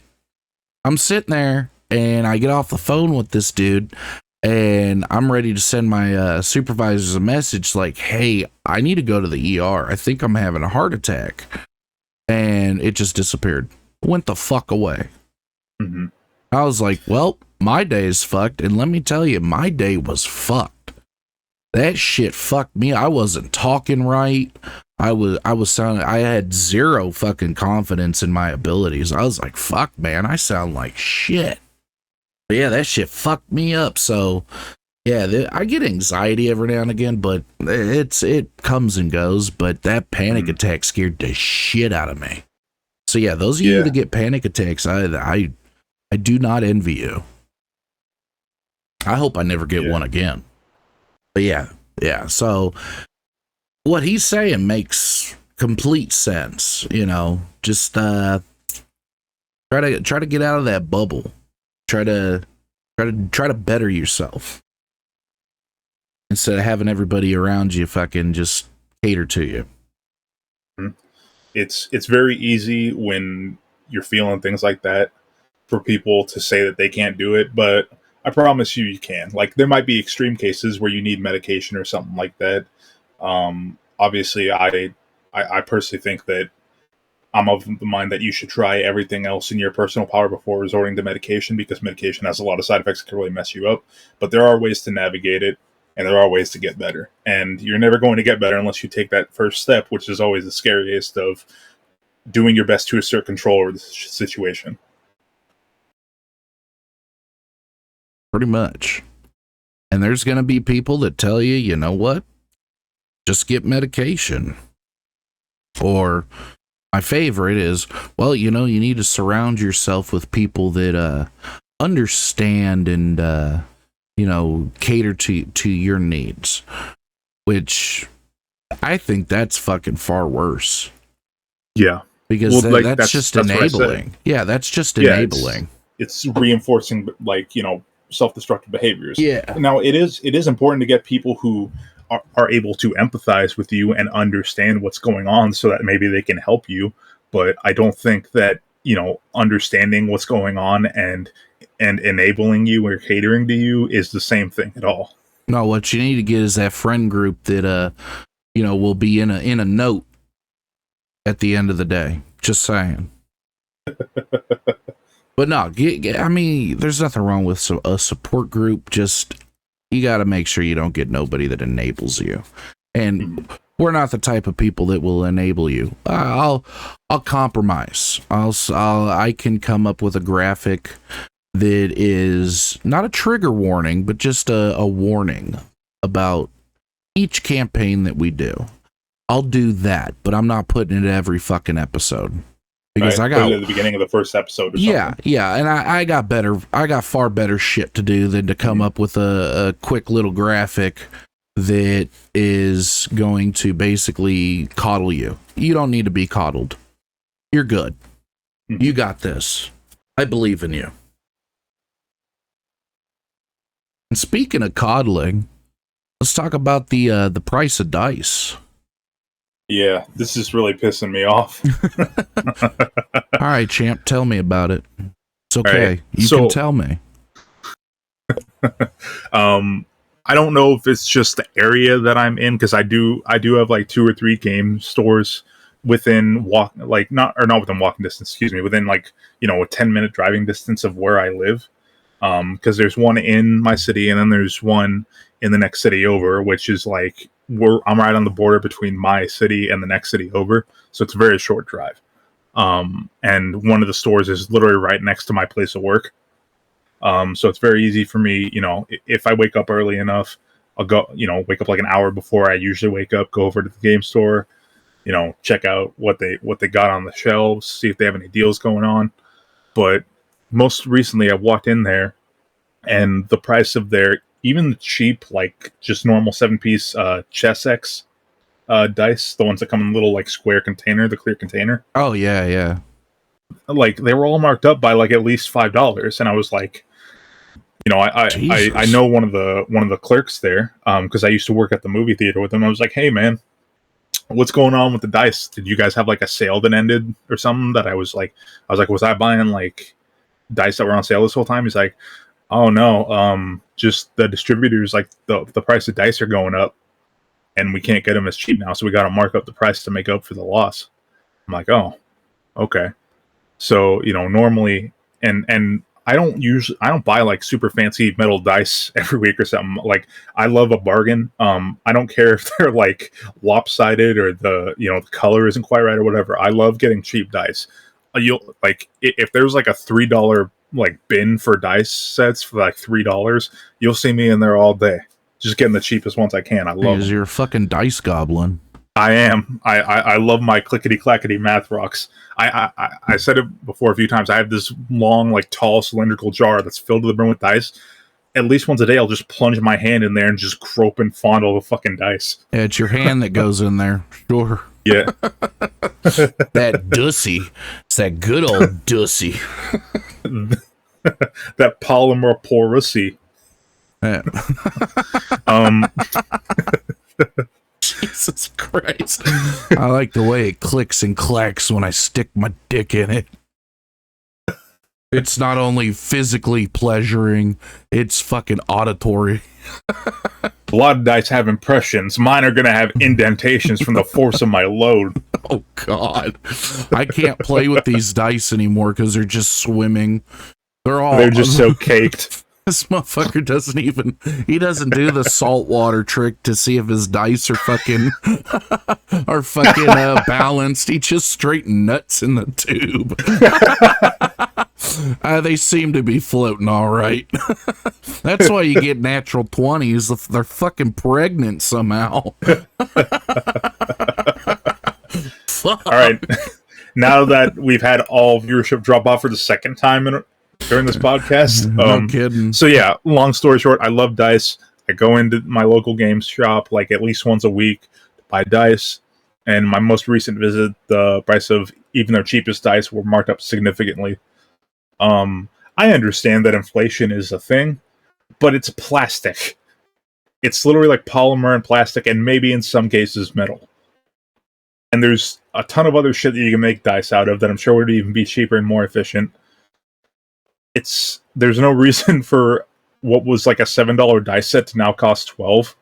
I'm sitting there and I get off the phone with this dude, and I'm ready to send my supervisors a message like, hey, I need to go to the ER. I think I'm having a heart attack. And it just disappeared. Went the fuck away. I was like, well, my day is fucked. And let me tell you, my day was fucked. That shit fucked me. I wasn't talking right. I had zero fucking confidence in my abilities. I was like, fuck, man, I sound like shit. But yeah, that shit fucked me up. So yeah, I get anxiety every now and again, but it comes and goes. But that panic attack scared the shit out of me. So yeah, those of you that get panic attacks, I do not envy you. I hope I never get one again. But yeah. So what he's saying makes complete sense. Just try to get out of that bubble. Try to better yourself instead of having everybody around you fucking just cater to you. It's very easy when you're feeling things like that for people to say that they can't do it, but I promise you, you can. Like, there might be extreme cases where you need medication or something like that. Obviously, I personally think that I'm of the mind that you should try everything else in your personal power before resorting to medication, because medication has a lot of side effects that can really mess you up. But there are ways to navigate it, and there are ways to get better. And you're never going to get better unless you take that first step, which is always the scariest, of doing your best to assert control over the situation. Pretty much. And there's going to be people that tell you, you know what? Just get medication. Or my favorite is, well, you know, you need to surround yourself with people that understand and, you know, cater to your needs. Which I think that's fucking far worse. Yeah. Because that's just enabling. Yeah, that's just enabling. It's reinforcing, like, you know, self-destructive behaviors. Yeah. Now, it is important to get people who are able to empathize with you and understand what's going on so that maybe they can help you. But I don't think that, you know, understanding what's going on and enabling you or catering to you is the same thing at all. No, what you need to get is that friend group that, you know, will be in a note at the end of the day. Just saying. But no, I mean, there's nothing wrong with a support group. Just, you got to make sure you don't get nobody that enables you. And we're not the type of people that will enable you. I'll compromise. I can come up with a graphic that is not a trigger warning, but just a warning about each campaign that we do. I'll do that, but I'm not putting it every fucking episode. Because I got at the beginning of the first episode. Yeah, and I got far better shit to do than to come up with a quick little graphic that is going to basically coddle you. You don't need to be coddled. You're good. Mm-hmm. You got this. I believe in you. And speaking of coddling, let's talk about the price of dice. Yeah, this is really pissing me off. All right, champ, tell me about it. It's okay. Right, you can tell me. I don't know if it's just the area that I'm in, because I do have like 2 or 3 game stores within not within walking distance, within, like, you know, a 10-minute driving distance of where I live. Because there's one in my city, and then there's one in the next city over, which is like I'm right on the border between my city and the next city over, so it's a very short drive. And one of the stores is literally right next to my place of work. So it's very easy for me, you know, if I wake up early enough, I'll go, you know, wake up like an hour before I usually wake up, go over to the game store, you know, check out what they got on the shelves, see if they have any deals going on. But most recently I walked in there, and the price of their, even the cheap, like just normal 7-piece Chessex dice, the ones that come in a little like square container, the clear container. Oh yeah. Like, they were all marked up by like at least $5, and I was like, you know, I know one of the clerks there, because I used to work at the movie theater with them. I was like, hey man, what's going on with the dice? Did you guys have like a sale that ended or something? That I was like, was I buying like dice that were on sale this whole time? He's like, oh no, just the distributors, like the price of dice are going up, and we can't get them as cheap now, so we got to mark up the price to make up for the loss. I'm like, oh, okay. So, you know, normally, and I don't buy like super fancy metal dice every week or something. Like, I love a bargain. I don't care if they're like lopsided or the color isn't quite right or whatever. I love getting cheap dice. You'll like, if there's like a $3 like bin for dice sets for like $3, you'll see me in there all day, just getting the cheapest ones I can. I love. Because you're a fucking dice goblin. I am. I love my clickety clackety math rocks. I said it before a few times. I have this long, like, tall cylindrical jar that's filled to the brim with dice. At least once a day, I'll just plunge my hand in there and just grope and fondle the fucking dice. Yeah, it's your hand that goes in there. Sure. Yeah. That dussy. It's that good old dussy. that polymer porosity. Yeah. Um, Jesus Christ. I like the way it clicks and clacks when I stick my dick in it. It's not only physically pleasuring, it's fucking auditory. a lot of dice have impressions. Mine are gonna have indentations from the force of my load. Oh God. I can't play with these dice anymore because they're just swimming. They're just so caked. This motherfucker he doesn't do the saltwater trick to see if his dice are fucking balanced. He just straight nuts in the tube. They seem to be floating all right. That's why you get natural 20s. They're fucking pregnant somehow. All right. Now that we've had all viewership drop off for the second time during this podcast. No kidding. So yeah, long story short, I love dice. I go into my local games shop like at least once a week to buy dice. And my most recent visit, the price of even their cheapest dice were marked up significantly. I understand that inflation is a thing, but it's plastic. It's literally like polymer and plastic, and maybe in some cases metal. And there's a ton of other shit that you can make dice out of that I'm sure would even be cheaper and more efficient. There's no reason for what was like a $7 dice set to now cost $12.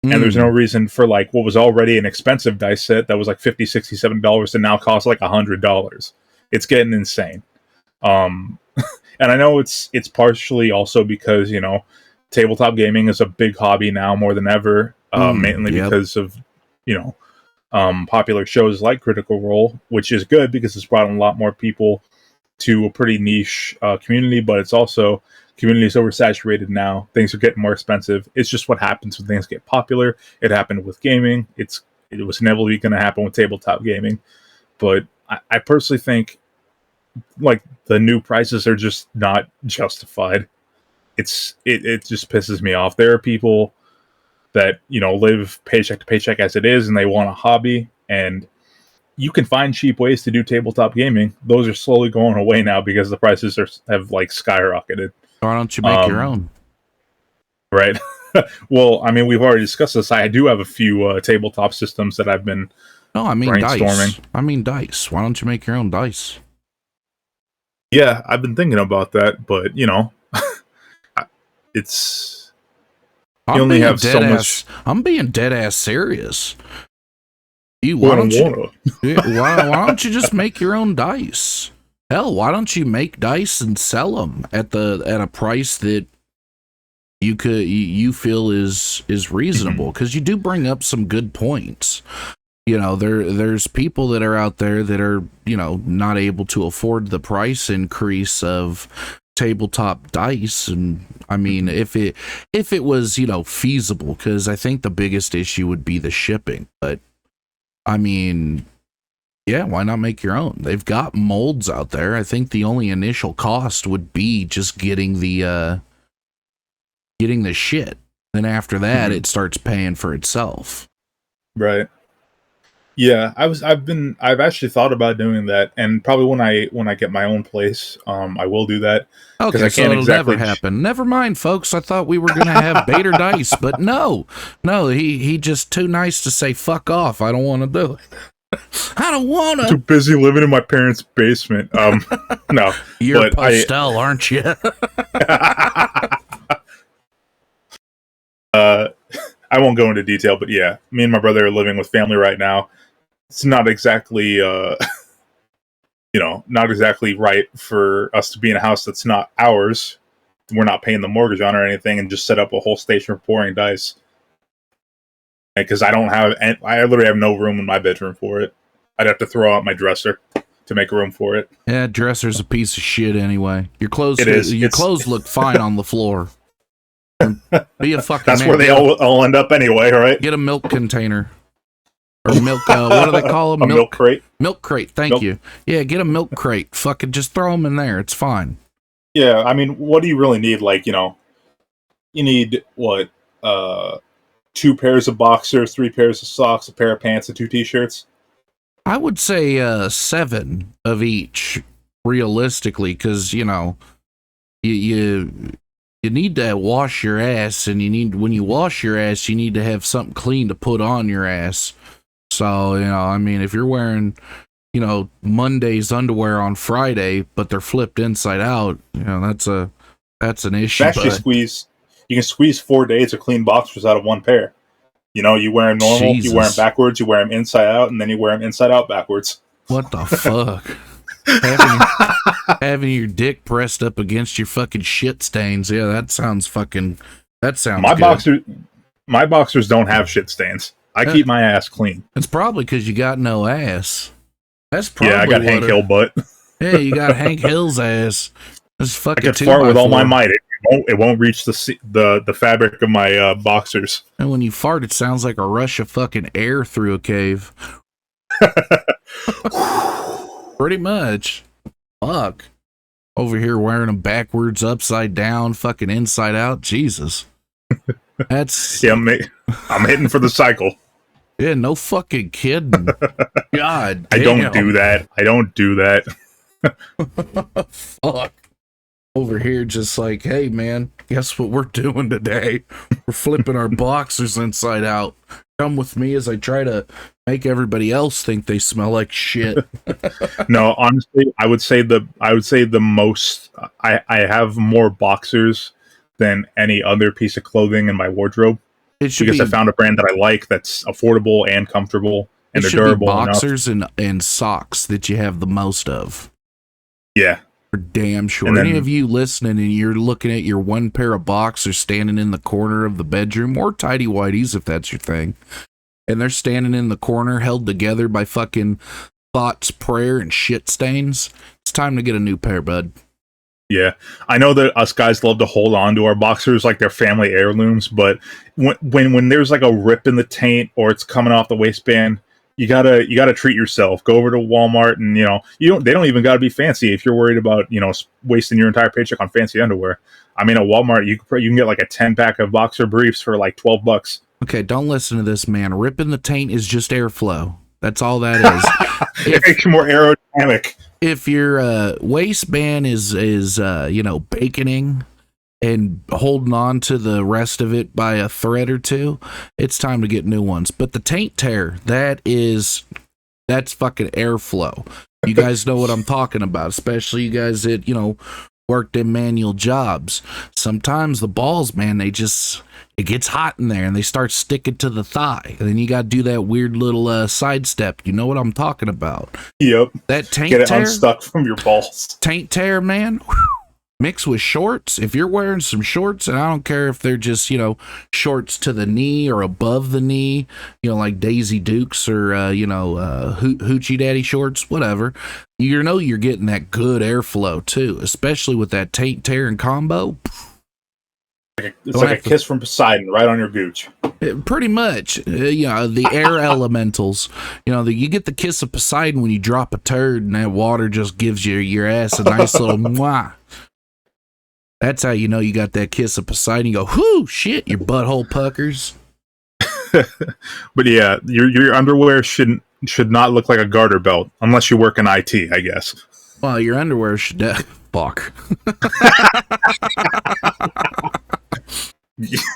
And there's no reason for like what was already an expensive dice set that was like $50, $60, $70 to now cost like $100. It's getting insane. And I know it's partially also because, you know, tabletop gaming is a big hobby now more than ever, mainly because of, you know, popular shows like Critical Role, which is good because it's brought in a lot more people to a pretty niche community, but it's also community is oversaturated now. Things are getting more expensive. It's just what happens when things get popular. It happened with gaming. It was inevitably going to happen with tabletop gaming. But I personally think like the new prices are just not justified. It just pisses me off. There are people that, you know, live paycheck to paycheck as it is, and they want a hobby, and you can find cheap ways to do tabletop gaming. Those are slowly going away now because the prices have like skyrocketed. Why don't you make your own? Right. Well, I mean, we've already discussed this. I do have a few tabletop systems that I've been brainstorming. Dice. I mean dice. Why don't you make your own dice? Yeah, I've been thinking about that, but you know, it's you only have so much. I'm being dead ass serious. Why don't you just make your own dice? Hell, why don't you make dice and sell them at a price that you feel is reasonable? Because you do bring up some good points. You know, there's people that are out there that are, you know, not able to afford the price increase of tabletop dice. And I mean, if it was, you know, feasible, because I think the biggest issue would be the shipping. But I mean, yeah, why not make your own? They've got molds out there. I think the only initial cost would be just getting the shit. Then after that, it starts paying for itself. Right. Yeah, I've actually thought about doing that, and probably when I get my own place, I will do that. Okay, so it'll never happen. Never mind, folks. I thought we were gonna have B.A.T.R dice, but no, he just too nice to say fuck off. I don't want to do it. I don't want to. Too busy living in my parents' basement. No, you're Postel, aren't you? I won't go into detail, but yeah, me and my brother are living with family right now. It's not exactly, not exactly right for us to be in a house that's not ours. We're not paying the mortgage on or anything, and just set up a whole station for pouring dice. Because I literally have no room in my bedroom for it. I'd have to throw out my dresser to make room for it. Yeah, dresser's a piece of shit anyway. Your clothes look fine on the floor. Be a fucking. That's where they all end up anyway, right? Get a milk container. Or milk, what do they call them? Milk crate. Milk crate, thank you. Yeah, get a milk crate. Fucking just throw them in there. It's fine. Yeah, I mean, what do you really need? Like, you know, you need, what, 2 pairs of boxers, 3 pairs of socks, a pair of pants, and 2 t-shirts? I would say 7 of each, realistically, because, you know, you need to wash your ass, and when you wash your ass, you need to have something clean to put on your ass. So, I mean, if you're wearing, Monday's underwear on Friday, but they're flipped inside out, that's an issue. You can squeeze 4 days of clean boxers out of one pair. You wear them normal, Jesus. you wear them backwards, you wear them inside out, and then you wear them inside out backwards. What the fuck? having your dick pressed up against your fucking shit stains. Yeah, that sounds good. My boxers don't have shit stains. I keep my ass clean. It's probably because you got no ass. That's probably I got Hank Hill butt. Yeah, you got Hank Hill's ass. That's fucking. I can fart with all my might. It won't reach the fabric of my boxers. And when you fart, it sounds like a rush of fucking air through a cave. Pretty much. Fuck. Over here wearing them backwards, upside down, fucking inside out. Jesus. That's... Yeah, I'm hitting for the cycle. Yeah, no fucking kidding. God damn. I don't do that. Fuck. Over here just like, hey man, guess what we're doing today? We're flipping our boxers inside out. Come with me as I try to make everybody else think they smell like shit. No, honestly, I would say the most I have more boxers than any other piece of clothing in my wardrobe. Because I found a brand that I like that's affordable and comfortable and they're durable enough. Boxers and socks that you have the most of. Yeah. For damn sure. Any of you listening and you're looking at your one pair of boxers standing in the corner of the bedroom, or tidy whities if that's your thing, and they're standing in the corner held together by fucking thoughts, prayer, and shit stains, it's time to get a new pair, bud. Yeah, I know that us guys love to hold on to our boxers like they're family heirlooms, but when there's like a rip in the taint or it's coming off the waistband, you gotta treat yourself. Go over to Walmart and they don't even gotta be fancy if you're worried about wasting your entire paycheck on fancy underwear. I mean, at Walmart you can get like a 10-pack of boxer briefs for like $12. Okay, don't listen to this man. Ripping the taint is just airflow. That's all that is. It makes you more aerodynamic. If your waistband is baconing and holding on to the rest of it by a thread or two, it's time to get new ones. But the taint tear, that's fucking airflow. You guys know what I'm talking about, especially you guys that, worked in manual jobs. Sometimes the balls, man, it gets hot in there and they start sticking to the thigh. And then you got to do that weird little side step. You know what I'm talking about? Yep. That taint tear. Get it tear, unstuck from your balls. Taint tear, man. Whew. Mixed with shorts. If you're wearing some shorts, and I don't care if they're just, shorts to the knee or above the knee, like Daisy Dukes or, Hoochie Daddy shorts, whatever, you're getting that good airflow too, especially with that taint tearing combo. It's like a kiss from Poseidon right on your gooch. Pretty much. The air elementals. You get the kiss of Poseidon when you drop a turd and that water just gives your ass a nice little mwah. That's how you got that kiss of Poseidon. You go, whoo, shit, your butthole puckers. But yeah, your underwear should not look like a garter belt unless you work in IT, I guess. Well, your underwear should fuck.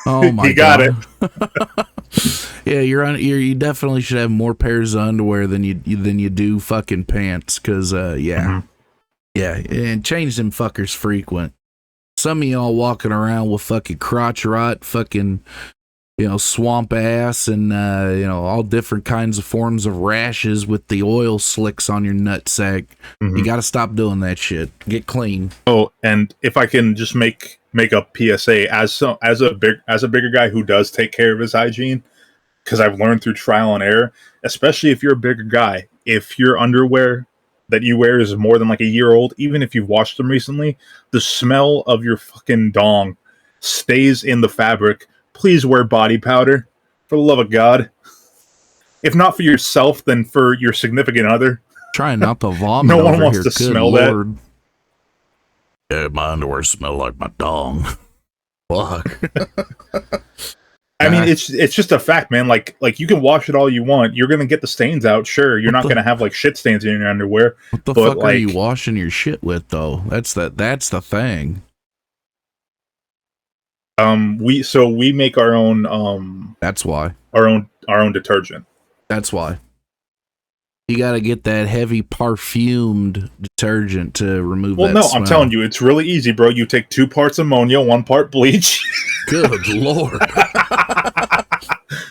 Oh my god. You got it. Yeah, you definitely should have more pairs of underwear than you do fucking pants, cuz Yeah, and change them fuckers frequent. Some of y'all walking around with fucking crotch rot, fucking, swamp ass, and, all different kinds of forms of rashes with the oil slicks on your nutsack. Mm-hmm. You got to stop doing that shit. Get clean. Oh, and if I can just make a PSA as a bigger guy who does take care of his hygiene, because I've learned through trial and error, especially if you're a bigger guy, if your underwear that you wear is more than like a year old, even if you've washed them recently, the smell of your fucking dong stays in the fabric. Please wear body powder, for the love of God. If not for yourself, then for your significant other. Trying not to vomit. No one over wants here. to Good smell Lord. that. Yeah, my underwear smell like my dong. Fuck. I mean, it's just a fact, man. Like you can wash it all you want. You're gonna get the stains out, sure. You're not gonna have like shit stains in your underwear. What the fuck are you washing your shit with, though? That's the thing. We make our own That's why. our own detergent. That's why. You got to get that heavy perfumed detergent to remove Well, that no, smell. I'm telling you, it's really easy, bro. You take 2 parts ammonia, 1 part bleach. Good lord.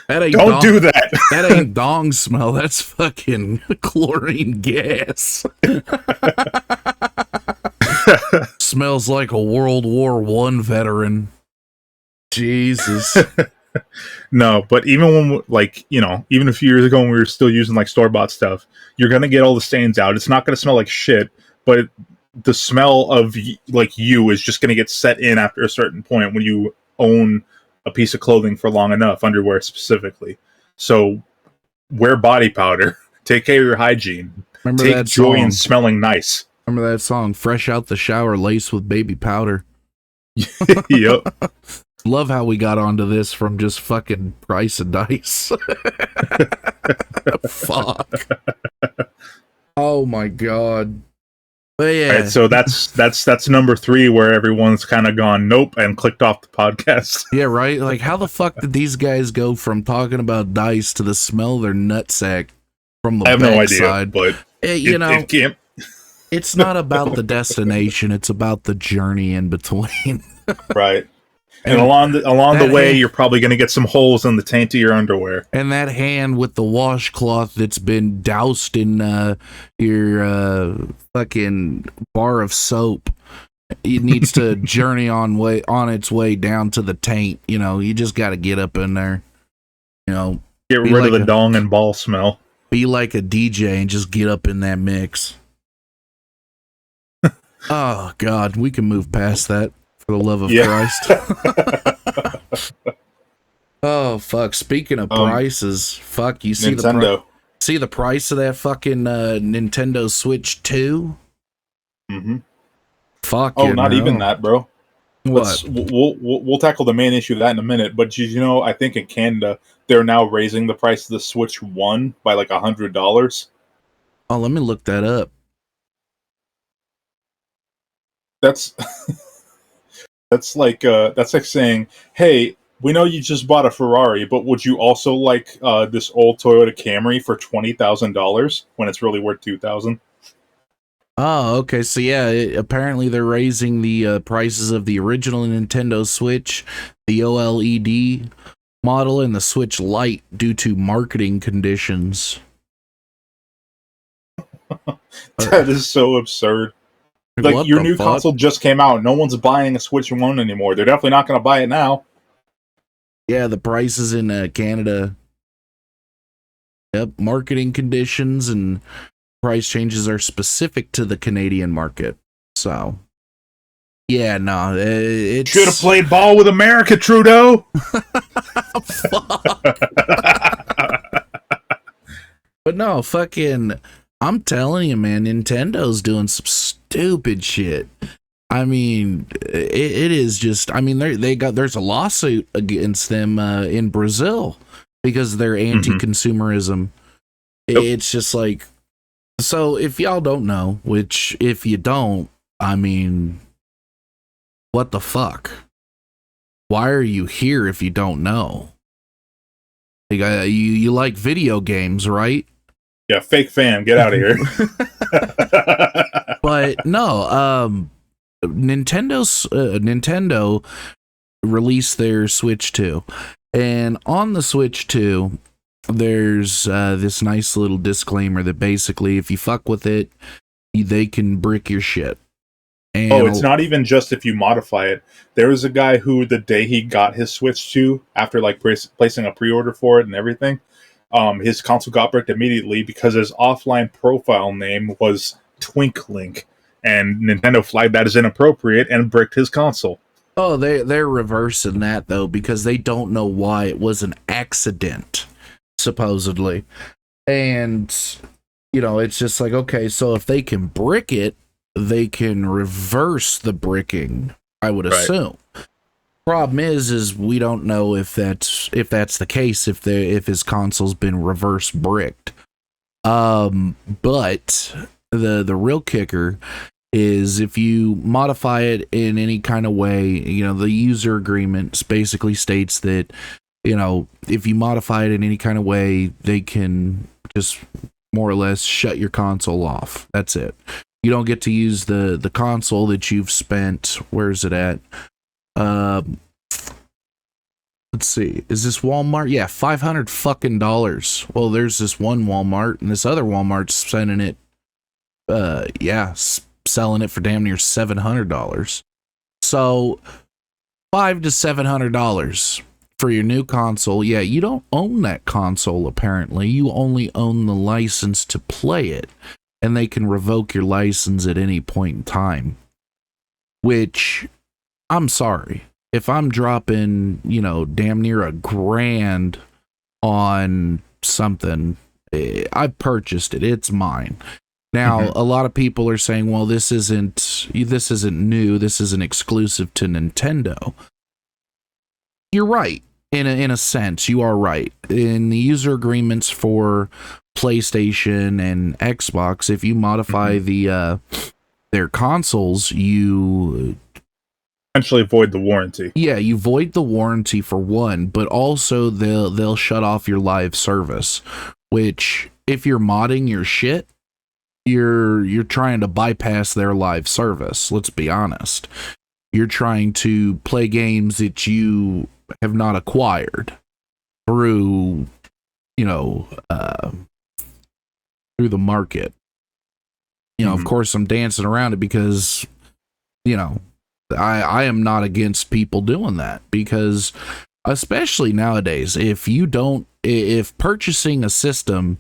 That ain't Don't do that. That ain't dong smell. That's fucking chlorine gas. Smells like a World War I veteran. Jesus. No, but even when, like, you know, even a few years ago when we were still using like store-bought stuff, you're gonna get all the stains out. It's not gonna smell like shit, but the smell of like you is just gonna get set in after a certain point when you own a piece of clothing for long enough, underwear specifically. So wear body powder. Take care of your hygiene. Remember Take that joy song? in smelling nice. Remember that song, Fresh Out the Shower, Laced with Baby Powder? Yep. Love how we got onto this from just fucking price of dice. Fuck. Oh my god. But yeah. Right, so that's number 3 where everyone's kind of gone nope and clicked off the podcast. Yeah, right? Like, how the fuck did these guys go from talking about dice to the smell of their nutsack from the I have no backside? idea, but it can't. It's not about the destination, it's about the journey in between. Right. And along the way, hand, you're probably going to get some holes in the taint of your underwear. And that hand with the washcloth that's been doused in your fucking bar of soap, it needs to journey on its way down to the taint. You know, you just got to get up in there. You know, Get rid of the dong and ball smell. Be like a DJ and just get up in that mix. Oh God, we can move past that. For the love of Christ. Oh, fuck. Speaking of prices, fuck, you see Nintendo. the price of that fucking Nintendo Switch 2? Mm-hmm. Fuck. Oh, not even that, bro. What? We'll tackle the main issue of that in a minute, but you know, I think in Canada, they're now raising the price of the Switch 1 by like $100. Oh, let me look that up. That's... That's like saying, hey, we know you just bought a Ferrari, but would you also like this old Toyota Camry for $20,000 when it's really worth $2,000? Oh, okay. So yeah, apparently they're raising the prices of the original Nintendo Switch, the OLED model, and the Switch Lite due to marketing conditions. That is so absurd. Like, what your new console just came out. No one's buying a Switch 1 anymore. They're definitely not going to buy it now. Yeah, the prices in Canada. Yep, marketing conditions and price changes are specific to the Canadian market. So, yeah, no, it should have played ball with America, Trudeau. Fuck. But no, fucking, I'm telling you, man, Nintendo's doing some stupid shit. I mean, it is just, I mean, there's a lawsuit against them in Brazil because they're anti-consumerism. Yep. It's just like, so if y'all don't know, which if you don't, I mean, what the fuck? Why are you here if you don't know? Like, you like video games, right? Yeah, fake fan, get out of here. But no, Nintendo released their Switch 2, and on the Switch 2, there's this nice little disclaimer that basically, if you fuck with it, they can brick your shit. And it's not even just if you modify it. There was a guy who, the day he got his Switch 2, after like placing a pre-order for it and everything, his console got bricked immediately because his offline profile name was Twinklink, and Nintendo flagged that as inappropriate and bricked his console. Oh, they're reversing that though, because they don't know why it was an accident, supposedly. And you know, it's just like, okay, so if they can brick it, they can reverse the bricking, I would assume. Problem is we don't know if that's the case, if his console's been reverse bricked. But the real kicker is if you modify it in any kind of way, you know, the user agreement basically states that, you know, if you modify it in any kind of way, they can just more or less shut your console off. That's it. You don't get to use the console that you've spent. Where is it at? Let's see. Is this Walmart? Yeah, $500 fucking dollars. Well, there's this one Walmart, and this other Walmart's sending it. Selling it for damn near $700. So $500 to $700 for your new console. Yeah, you don't own that console. Apparently, you only own the license to play it, and they can revoke your license at any point in time. Which, I'm sorry. If I'm dropping, you know, damn near $1,000 on something, I purchased it. It's mine. Now, a lot of people are saying, well, this isn't new. This isn't exclusive to Nintendo. You're right. In a sense, you are right. In the user agreements for PlayStation and Xbox, if you modify their consoles, you essentially void the warranty. Yeah, you void the warranty for one, but also they'll shut off your live service, which if you're modding your shit, you're trying to bypass their live service. Let's be honest. You're trying to play games that you have not acquired through, you know, through the market. You know, of course, I'm dancing around it because, you know, I am not against people doing that, because especially nowadays, if purchasing a system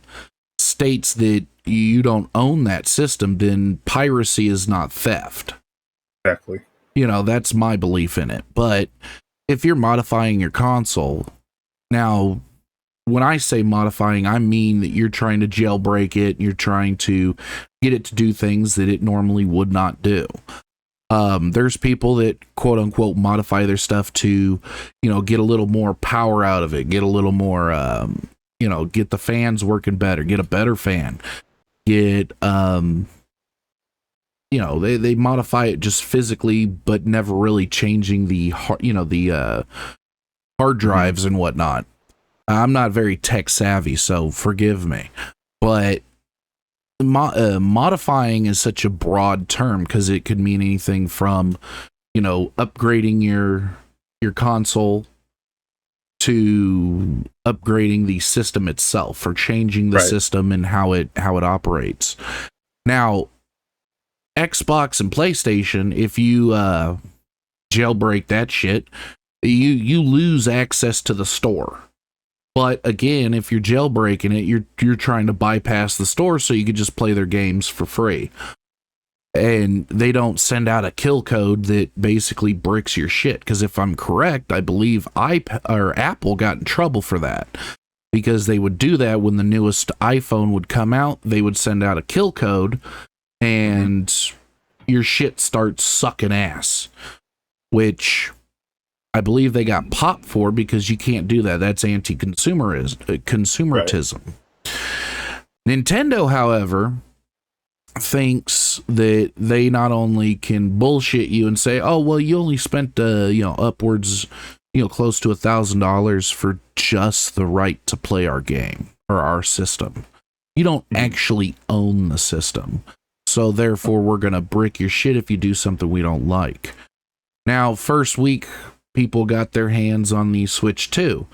states that you don't own that system, then piracy is not theft. Exactly. You know, that's my belief in it. But if you're modifying your console, now, when I say modifying, I mean that you're trying to jailbreak it, you're trying to get it to do things that it normally would not do. There's people that quote unquote modify their stuff to, you know, get a little more power out of it, get a little more, you know, get the fans working better, get a better fan, get, you know, they modify it just physically, but never really changing the, you know, the hard drives and whatnot. I'm not very tech savvy, so forgive me, but modifying is such a broad term because it could mean anything from, you know, upgrading your console to upgrading the system itself, or changing the system and how it operates. Now, Xbox and PlayStation, if you jailbreak that shit, you lose access to the store. But again, if you're jailbreaking it, you're trying to bypass the store so you can just play their games for free. And they don't send out a kill code that basically bricks your shit. Because if I'm correct, I believe Apple got in trouble for that. Because they would do that when the newest iPhone would come out. They would send out a kill code and your shit starts sucking ass. Which I believe they got popped for, because you can't do that. That's consumeritism. Nintendo, however, thinks that they not only can bullshit you and say, oh, well, you only spent, you know, upwards, you know, close to $1,000 for just the right to play our game or our system. You don't actually own the system. So therefore, we're going to brick your shit if you do something we don't like. Now, first week, people got their hands on the Switch 2.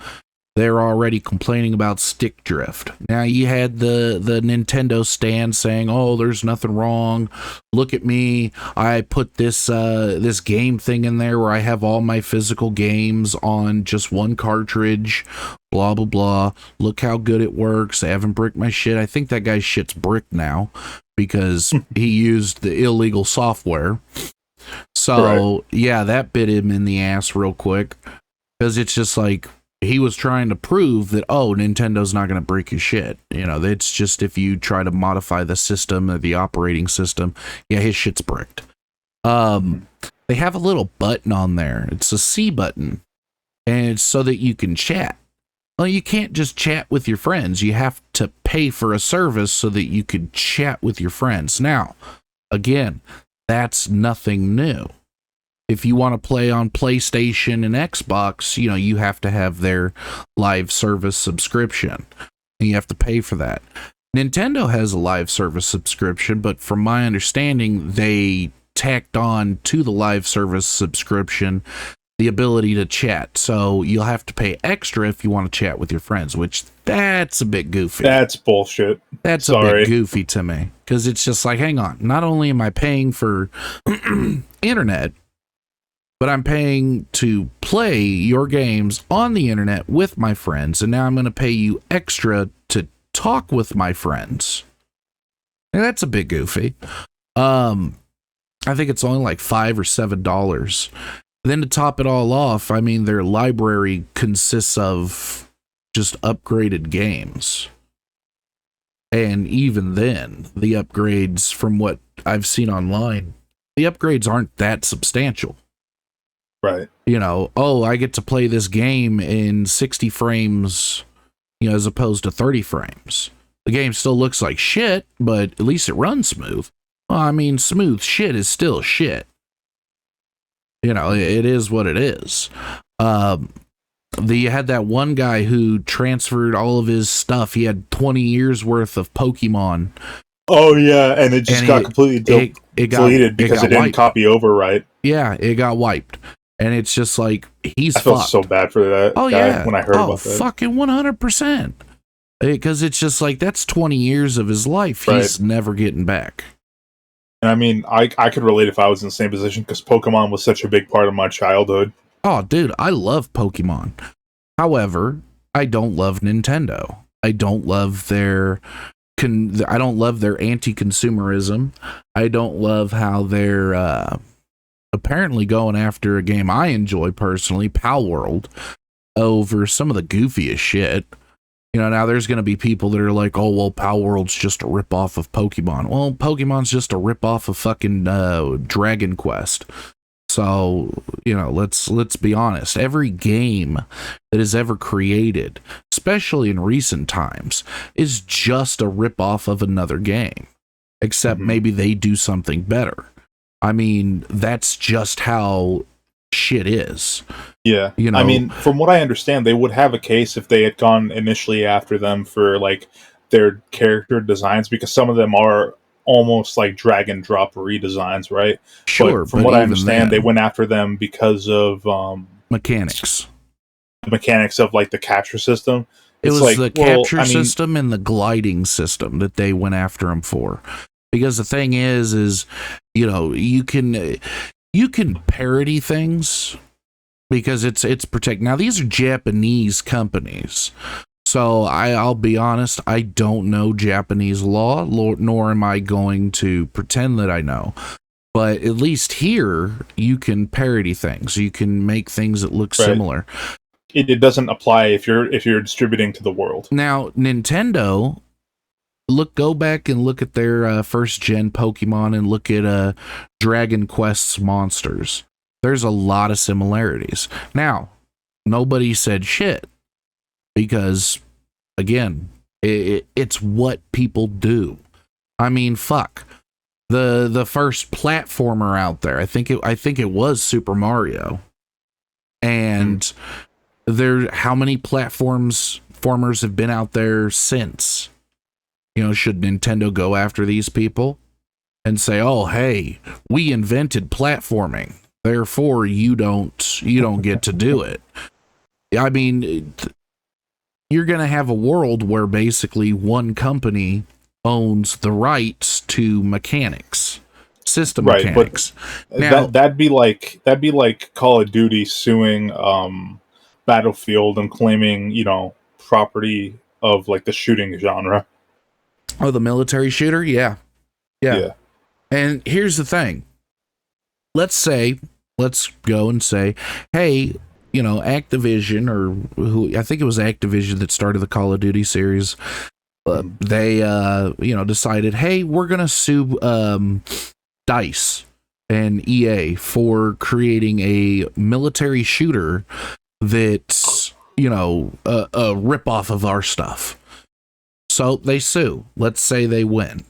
They're already complaining about stick drift. Now, you had the Nintendo stand saying, oh, there's nothing wrong. Look at me. I put this game thing in there where I have all my physical games on just one cartridge. Blah, blah, blah. Look how good it works. I haven't bricked my shit. I think that guy's shit's bricked now because he used the illegal software. So, yeah, that bit him in the ass real quick, because it's just like he was trying to prove that, oh, Nintendo's not going to break your shit. You know, it's just if you try to modify the system or the operating system, yeah, his shit's bricked. They have a little button on there. It's a C button, and it's so that you can chat. Well, you can't just chat with your friends. You have to pay for a service so that you could chat with your friends. Now, again, that's nothing new. If you want to play on PlayStation and Xbox, you know, you have to have their live service subscription. And you have to pay for that. Nintendo has a live service subscription, but from my understanding, they tacked on to the live service subscription the ability to chat. So you'll have to pay extra if you want to chat with your friends, which that's a bit goofy. That's bullshit. That's a bit goofy to me, because it's just like, hang on, not only am I paying for internet, but I'm paying to play your games on the internet with my friends, and now I'm going to pay you extra to talk with my friends. And that's a bit goofy. I think it's only like $5 or $7. Then to top it all off, I mean, their library consists of just upgraded games. And even then, the upgrades, from what I've seen online, the upgrades aren't that substantial. Right. You know, oh, I get to play this game in 60 frames, you know, as opposed to 30 frames. The game still looks like shit, but at least it runs smooth. Well, I mean, smooth shit is still shit. You know, it is what it is. You had that one guy who transferred all of his stuff. He had 20 years worth of Pokemon. Oh, yeah, and it just got completely deleted because it didn't wiped. copy over right. Yeah, it got wiped. And it's just like, he's I felt fucked. so bad for that guy when I heard about that. Fucking 100%. Because it's just like, that's 20 years of his life he's never getting back. And I mean, I could relate if I was in the same position, because Pokemon was such a big part of my childhood. Oh, dude, I love Pokemon. However, I don't love Nintendo. I don't love their anti-consumerism. I don't love how they're apparently going after a game I enjoy personally, Pal World, over some of the goofiest shit. You know, now there's going to be people that are like, oh, well, Pal World's just a ripoff of Pokemon. Well, Pokemon's just a ripoff of fucking Dragon Quest. So, you know, let's be honest. Every game that is ever created, especially in recent times, is just a ripoff of another game. Except maybe they do something better. I mean, that's just how shit is. Yeah. You know, I mean, from what I understand, they would have a case if they had gone initially after them for, like, their character designs, because some of them are almost like drag and drop redesigns, right? Sure. But from what I understand, they went after them because of mechanics. The mechanics of, like, the capture system. It was like, the capture system and the gliding system that they went after them for. Because the thing is, you know, you can parody things because it's protect. Now, these are Japanese companies. So I'll be honest, I don't know Japanese law, nor am I going to pretend that I know. But at least here, you can parody things. You can make things that look similar. It doesn't apply if you're distributing to the world. Now, Nintendo, go back and look at their first gen Pokemon and look at Dragon Quest's monsters. There's a lot of similarities. Now, nobody said shit because, again, it's what people do. I mean, fuck. The first platformer out there, I think it was Super Mario. And how many platformers have been out there since? You know, should Nintendo go after these people and say, "Oh, hey, we invented platforming, therefore you don't get to do it"? I mean, you're going to have a world where basically one company owns the rights to system mechanics. But now, that'd be like Call of Duty suing Battlefield and claiming, you know, property of, like, the shooting genre. Oh, the military shooter? Yeah. And here's the thing. Let's go and say, hey, you know, Activision, or I think it was Activision that started the Call of Duty series. They, you know, decided, hey, we're going to sue DICE and EA for creating a military shooter that's, you know, a ripoff of our stuff. So they sue. Let's say they win.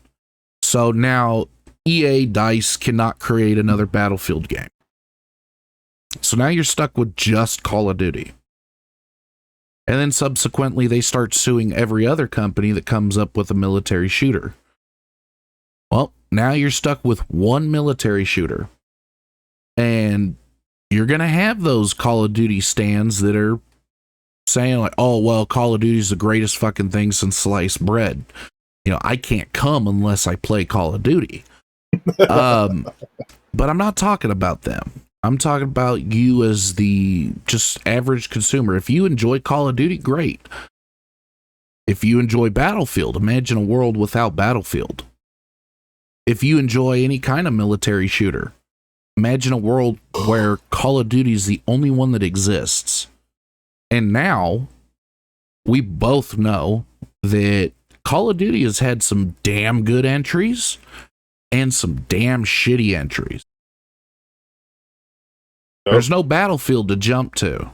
So now EA DICE cannot create another Battlefield game. So now you're stuck with just Call of Duty. And then subsequently, they start suing every other company that comes up with a military shooter. Well, now you're stuck with one military shooter. And you're going to have those Call of Duty stands that are saying, like, oh, well, Call of Duty is the greatest fucking thing since sliced bread. You know, I can't come unless I play Call of Duty. But I'm not talking about them. I'm talking about you as the just average consumer. If you enjoy Call of Duty, great. If you enjoy Battlefield, imagine a world without Battlefield. If you enjoy any kind of military shooter, imagine a world where Call of Duty is the only one that exists. And now, we both know that Call of Duty has had some damn good entries and some damn shitty entries. There's no Battlefield to jump to.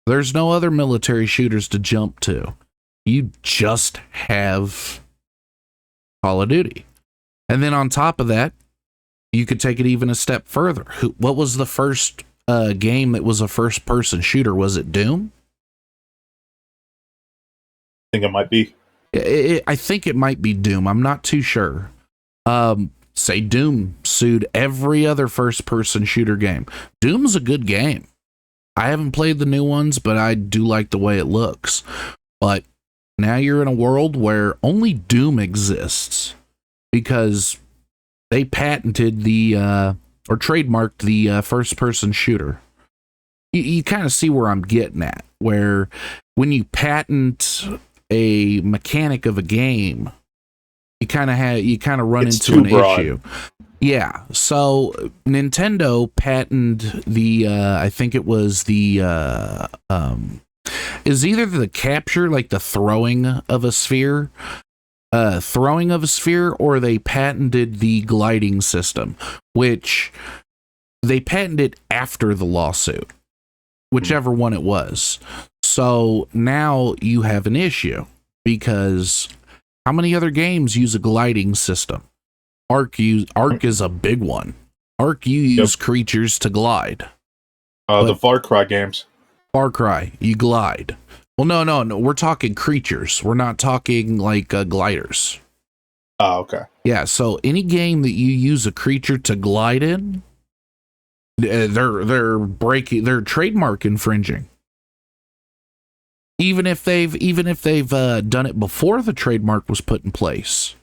There's no other military shooters to jump to. You just have Call of Duty. And then on top of that, you could take it even a step further. What was the first game that was a first-person shooter? Was it Doom? I think it might be. I think it might be Doom. I'm not too sure. Say Doom sued every other first-person shooter game. Doom's a good game. I haven't played the new ones, but I do like the way it looks. But now you're in a world where only Doom exists because they patented the or trademarked the first-person shooter. You kind of see where I'm getting at, where when you patent a mechanic of a game, you kind of run into an issue. Yeah. So Nintendo patented the I think it was the is either the capture, like the throwing of a sphere, or they patented the gliding system, which they patented after the lawsuit, whichever one it was. So now you have an issue because how many other games use a gliding system? Ark is a big one. Ark, you use creatures to glide. The Far Cry games. Far Cry, you glide. Well, no. We're talking creatures. We're not talking like gliders. Oh, okay. Yeah, so any game that you use a creature to glide in, they're trademark infringing. Even if they've done it before the trademark was put in place.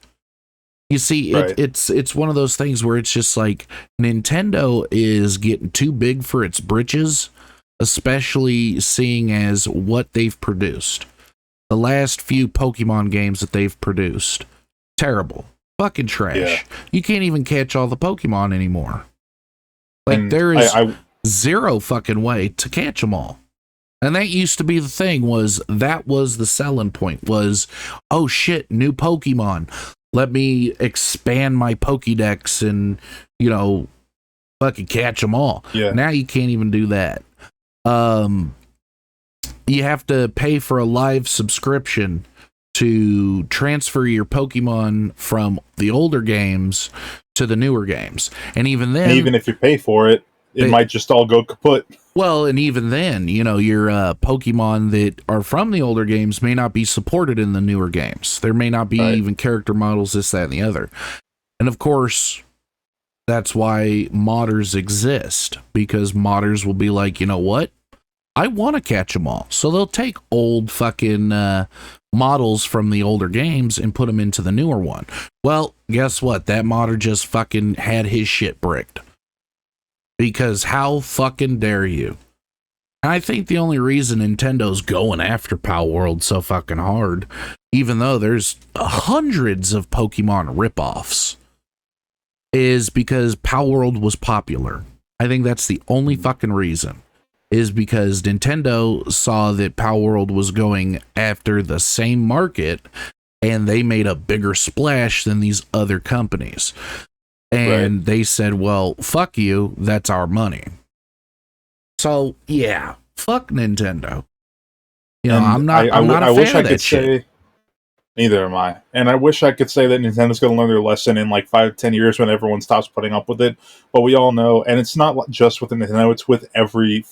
You see, right. It's one of those things where it's just like Nintendo is getting too big for its britches, especially seeing as what they've produced. The last few Pokemon games that they've produced, terrible, fucking trash. Yeah. You can't even catch all the Pokemon anymore. Like, and there is zero fucking way to catch them all. And that used to be the thing, that was the selling point was, oh shit, new Pokemon. Let me expand my Pokédex and, fucking catch them all. Yeah. Now you can't even do that. You have to pay for a live subscription to transfer your Pokemon from the older games to the newer games. And even then... And even if you pay for it, it might just all go kaput. Well, and even then, your Pokemon that are from the older games may not be supported in the newer games. There may not be even character models, this, that, and the other. And of course, that's why modders exist, because modders will be like, you know what? I want to catch them all. So they'll take old fucking models from the older games and put them into the newer one. Well, guess what? That modder just fucking had his shit bricked. Because how fucking dare you? And I think the only reason Nintendo's going after Power World so fucking hard, even though there's hundreds of Pokemon ripoffs, is because Power World was popular. I think that's the only fucking reason. Is because Nintendo saw that Power World was going after the same market, and they made a bigger splash than these other companies. And they said, well, fuck you, that's our money. So, yeah, fuck Nintendo. I'm not a fan of that shit. Neither am I. And I wish I could say that Nintendo's going to learn their lesson in like 5 to 10 years when everyone stops putting up with it. But we all know, and it's not just with Nintendo; it's with every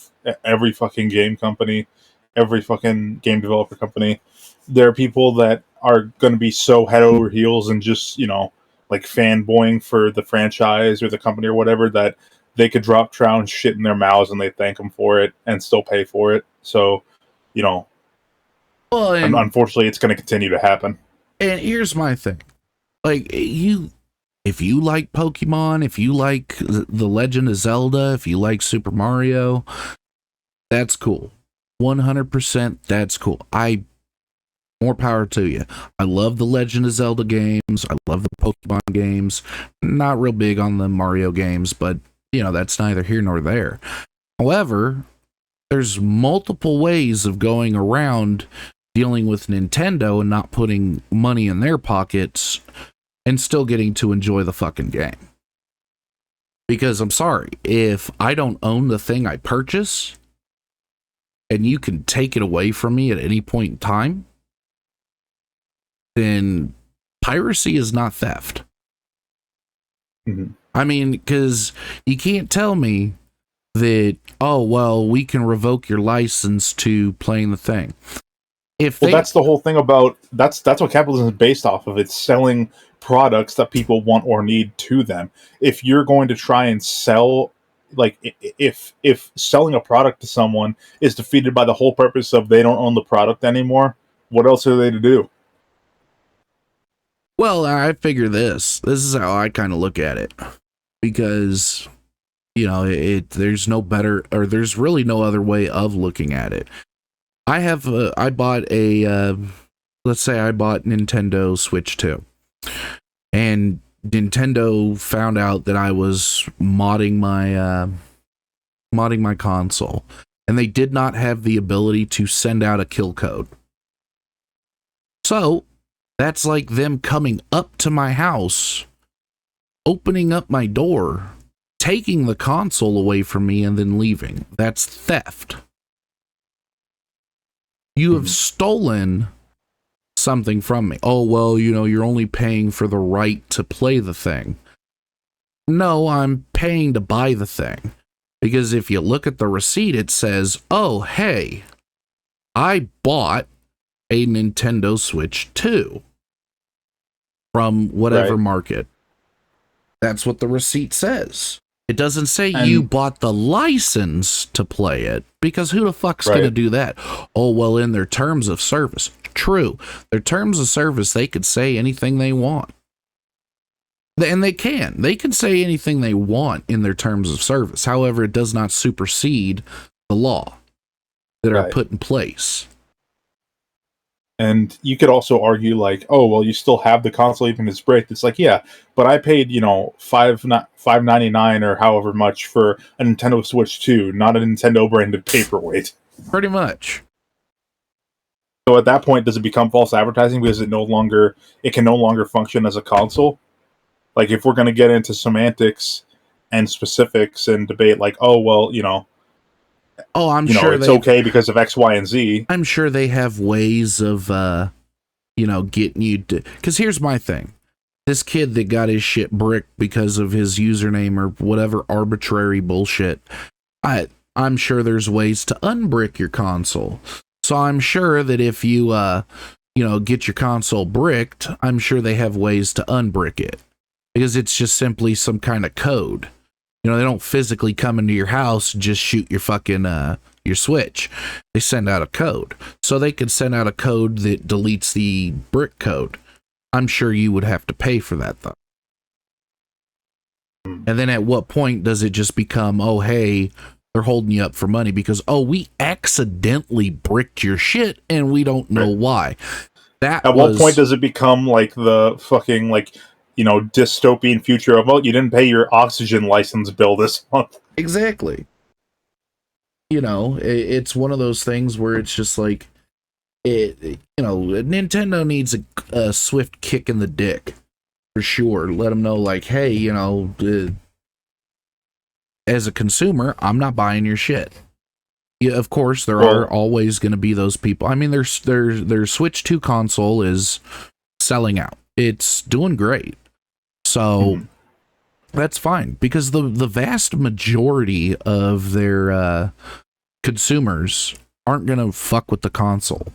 fucking game company, every fucking game developer company. There are people that are going to be so head over heels and just like fanboying for the franchise or the company or whatever that they could drop trout and shit in their mouths and they thank them for it and still pay for it. So, you know, Well, unfortunately, it's going to continue to happen. And here's my thing. Like, if you like Pokemon, if you like The Legend of Zelda, if you like Super Mario, that's cool. 100% that's cool. More power to you. I love the Legend of Zelda games. I love the Pokemon games. Not real big on the Mario games, but, that's neither here nor there. However, there's multiple ways of going around dealing with Nintendo and not putting money in their pockets and still getting to enjoy the fucking game. Because I'm sorry, if I don't own the thing I purchase and you can take it away from me at any point in time, then piracy is not theft. Mm-hmm. I mean, because you can't tell me that, oh, well, we can revoke your license to playing the thing. That's the whole thing about that's what capitalism is based off of. It's selling products that people want or need to them. If you're going to try and sell, like, if selling a product to someone is defeated by the whole purpose of they don't own the product anymore, what else are they to do? Well, I figure this is how I kind of look at it, because there's no better, or there's really no other way of looking at it. I bought let's say I bought Nintendo Switch 2, and Nintendo found out that I was modding my console, and they did not have the ability to send out a kill code. So that's like them coming up to my house, opening up my door, taking the console away from me, and then leaving. That's theft. You have stolen something from me. Oh, well, you're only paying for the right to play the thing. No, I'm paying to buy the thing. Because if you look at the receipt, it says, oh, hey, I bought a Nintendo Switch 2 from whatever market. That's what the receipt says. It doesn't say you bought the license to play it, because who the fuck's going to do that? Oh, well, in their terms of service. True. Their terms of service, they could say anything they want. And they can. They can say anything they want in their terms of service. However, it does not supersede the law that are put in place. And you could also argue, like, oh, well, you still have the console even if it's bricked. It's like, yeah, but I paid, $5.99 or however much for a Nintendo Switch 2, not a Nintendo branded paperweight. Pretty much. So at that point, does it become false advertising because it can no longer function as a console? Like, if we're going to get into semantics and specifics and debate, like, oh, well, I'm sure it's okay because of X, Y, and Z. I'm sure they have ways of, getting you to. Because here's my thing: this kid that got his shit bricked because of his username or whatever arbitrary bullshit. I'm sure there's ways to unbrick your console. So I'm sure that if you, get your console bricked, I'm sure they have ways to unbrick it, because it's just simply some kind of code. They don't physically come into your house and just shoot your fucking, your Switch. They send out a code. So they could send out a code that deletes the brick code. I'm sure you would have to pay for that, though. And then at what point does it just become, oh, hey, they're holding you up for money because, oh, we accidentally bricked your shit and we don't know why. At what point does it become like the fucking, like, dystopian future of, well, you didn't pay your oxygen license bill this month. Exactly. It's one of those things where it's just like, Nintendo needs a swift kick in the dick, for sure. Let them know, like, hey, as a consumer, I'm not buying your shit. Yeah, of course, there are always going to be those people. I mean, their Switch 2 console is selling out. It's doing great. So that's fine, because the vast majority of their consumers aren't gonna fuck with the console.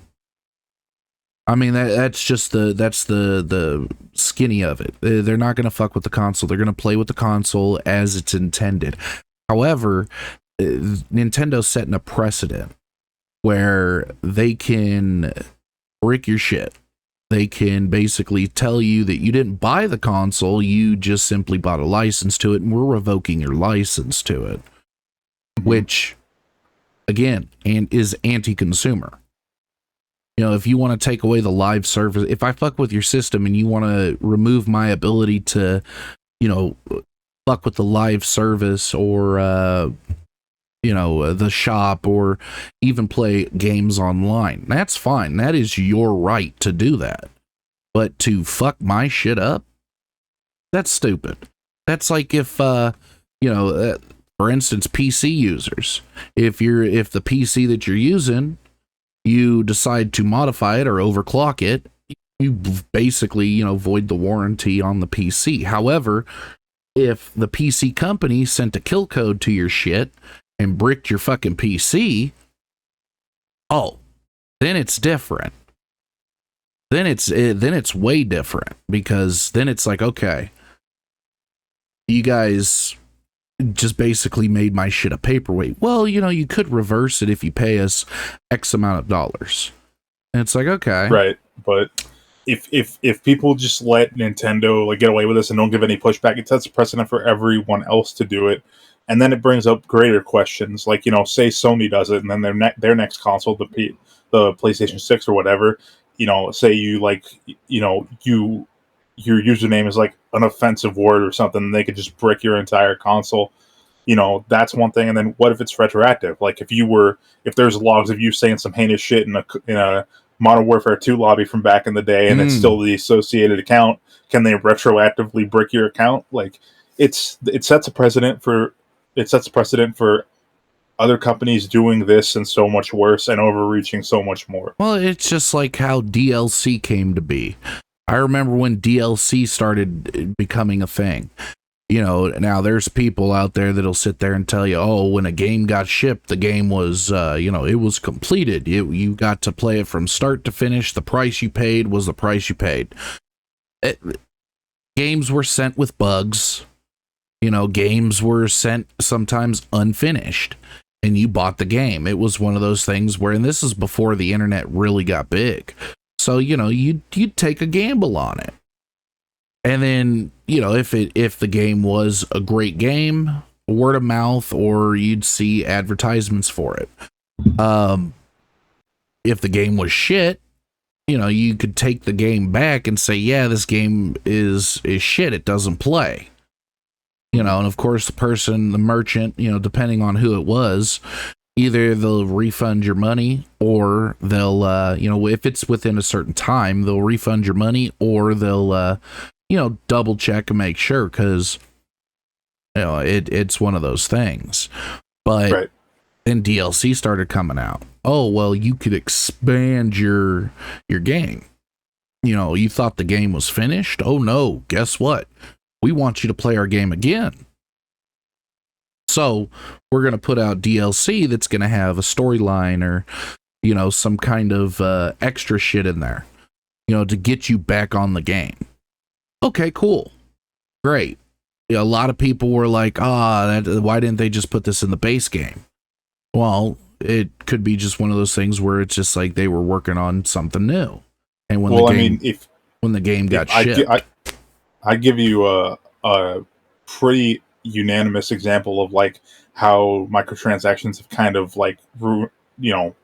I mean, that's just the skinny of it. They're not gonna fuck with the console. They're gonna play with the console as it's intended. However, Nintendo's setting a precedent where they can brick your shit. They can basically tell you that you didn't buy the console, you just simply bought a license to it, and we're revoking your license to it. Which, again, is anti-consumer. You know, if you want to take away the live service, if I fuck with your system and you want to remove my ability to, you know, fuck with the live service or, you know, the shop, or even play games online, that's fine. That is your right to do that. But to fuck my shit up, that's stupid. That's like if, you know, for instance, PC users, if the PC that you're using, you decide to modify it or overclock it, you basically, you know, void the warranty on the PC. However, if the PC company sent a kill code to your shit and bricked your fucking PC, oh, then it's different. Then it's way different, because then it's like, okay, you guys just basically made my shit a paperweight. Well, you know, you could reverse it if you pay us X amount of dollars. And it's like, okay. Right. But if people just let Nintendo like get away with this and don't give any pushback, it sets a precedent for everyone else to do it. And then it brings up greater questions, like, you know, say Sony does it, and then their next console, the PlayStation 6 or whatever, you know, say you like, you know, your username is like an offensive word or something, and they could just brick your entire console. You know, that's one thing. And then what if it's retroactive? Like if there's logs of you saying some heinous shit in a Modern Warfare 2 lobby from back in the day, and it's still the associated account, can they retroactively brick your account? Like, it sets a precedent for other companies doing this and so much worse and overreaching so much more. Well, it's just like how DLC came to be. I remember when DLC started becoming a thing. You know, now there's people out there that'll sit there and tell you, oh, when a game got shipped, the game was, you know, it was completed. You got to play it from start to finish. The price you paid was the price you paid. Games were sent with bugs. You know, games were sent sometimes unfinished, and you bought the game. It was one of those things where, and this is before the internet really got big. So, you know, you'd take a gamble on it. And then, you know, if the game was a great game, word of mouth, or you'd see advertisements for it. If the game was shit, you know, you could take the game back and say, yeah, this game is shit. It doesn't play. You know, and of course the merchant, you know, depending on who it was, either they'll refund your money, or they'll, you know, if it's within a certain time, they'll refund your money, or they'll, you know, double check and make sure, because, you know, it's one of those things. But right. Then DLC started coming out. Oh, well, you could expand your game. You know, you thought the game was finished? Oh no, guess what? We want you to play our game again. So we're going to put out DLC that's going to have a storyline, or, you know, some kind of extra shit in there, you know, to get you back on the game. Okay, cool. Great. Yeah, a lot of people were like, why didn't they just put this in the base game? Well, it could be just one of those things where it's just like they were working on something new. And when the game got shipped. I give you a pretty unanimous example of like how microtransactions have kind of like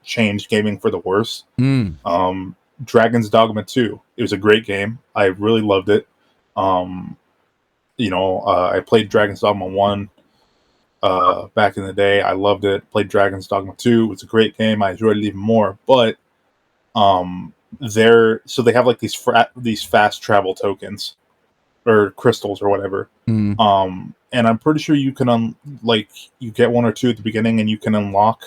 changed gaming for the worse. Dragon's Dogma 2. It was a great game. I really loved it. I played Dragon's Dogma 1 back in the day. I loved it. Played Dragon's Dogma 2. It's a great game. I enjoyed it even more. But they have like these fast travel tokens or crystals or whatever. And I'm pretty sure you can you get one or two at the beginning, and you can unlock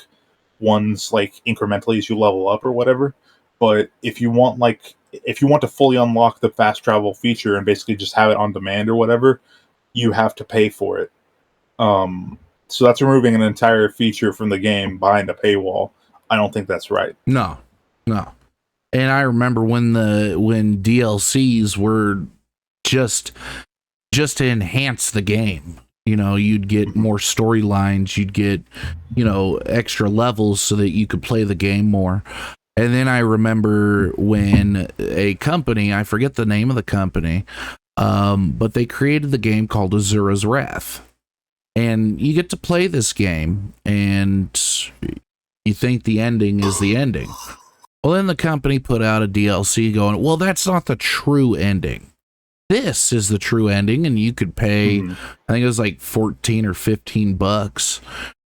ones like incrementally as you level up or whatever. But if you want if you want to fully unlock the fast travel feature and basically just have it on demand or whatever, you have to pay for it. So that's removing an entire feature from the game behind a paywall. I don't think that's right. No. And I remember when DLCs were just to enhance the game. You'd get more storylines, you'd get, extra levels so that you could play the game more. And then I remember when a company, I forget the name of the company, but they created the game called Azura's Wrath. And you get to play this game, and you think the ending is the ending. Well, then the company put out a DLC going, well, that's not the true ending. This is the true ending, and you could pay, I think it was like $14 or $15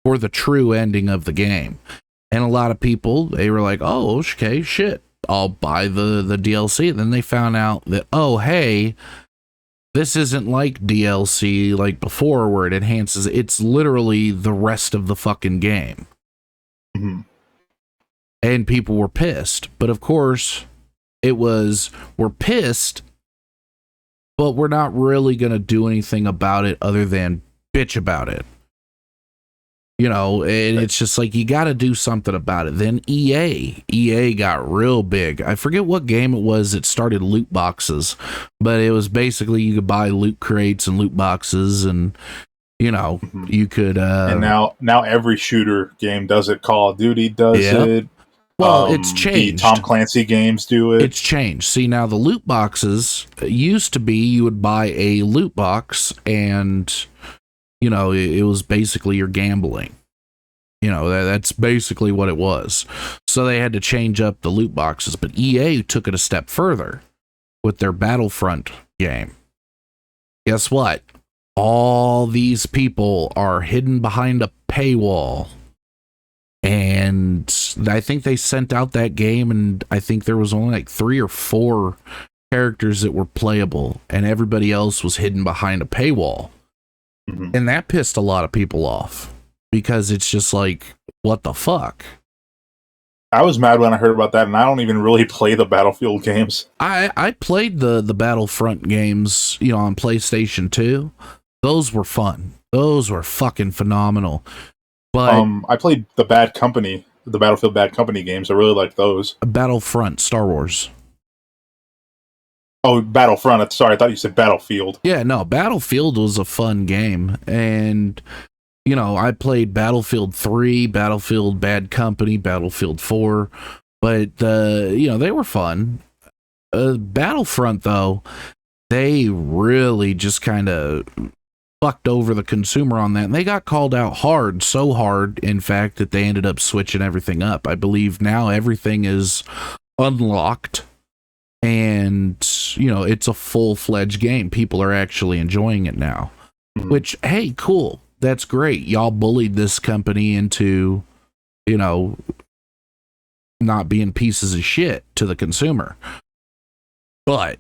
for the true ending of the game. And a lot of people, they were like, oh, okay, shit, I'll buy the DLC. And then they found out that, oh, hey, this isn't like DLC like before where it enhances. It's literally the rest of the fucking game. Mm-hmm. And people were pissed. But of course, we're pissed, but we're not really going to do anything about it other than bitch about it. And it's just like, you got to do something about it. Then EA got real big. I forget what game it was that started loot boxes, but it was basically you could buy loot crates and loot boxes, and you could and now every shooter game does it. Call of Duty does it. Well, it's changed. The Tom Clancy games do it. It's changed. See, now the loot boxes used to be you would buy a loot box and, it was basically your gambling. That's basically what it was. So they had to change up the loot boxes. But EA took it a step further with their Battlefront game. Guess what? All these people are hidden behind a paywall. And I think they sent out that game, and I think there was only like 3 or 4 characters that were playable, and everybody else was hidden behind a paywall. Mm-hmm. And that pissed a lot of people off, because it's just like, what the fuck? I was mad when I heard about that, and I don't even really play the Battlefield games. I played the Battlefront games, on PlayStation 2. Those were fun. Those were fucking phenomenal. But I played the Battlefield Bad Company games. I really liked those. Battlefront, Star Wars. Oh, Battlefront. Sorry, I thought you said Battlefield. Yeah, no, Battlefield was a fun game. And, I played Battlefield 3, Battlefield Bad Company, Battlefield 4. But, they were fun. Battlefront, though, they really just kind of fucked over the consumer on that, and they got called out hard, so hard, in fact, that they ended up switching everything up. I believe now everything is unlocked, and, it's a full-fledged game. People are actually enjoying it now, which, hey, cool. That's great. Y'all bullied this company into, not being pieces of shit to the consumer. But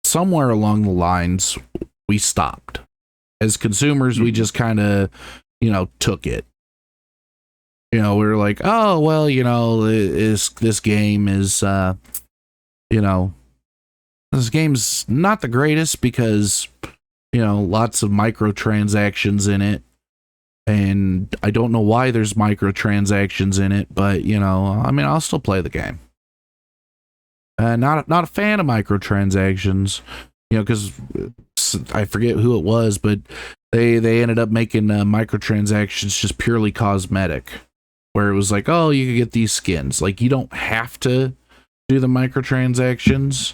somewhere along the lines, we stopped. As consumers, we just kind of, took it. We were like, oh, well, this game is, this game's not the greatest because, lots of microtransactions in it. And I don't know why there's microtransactions in it, but, I'll still play the game. Not a fan of microtransactions, because I forget who it was, but they ended up making microtransactions just purely cosmetic, where it was like, oh, you could get these skins. Like, you don't have to do the microtransactions,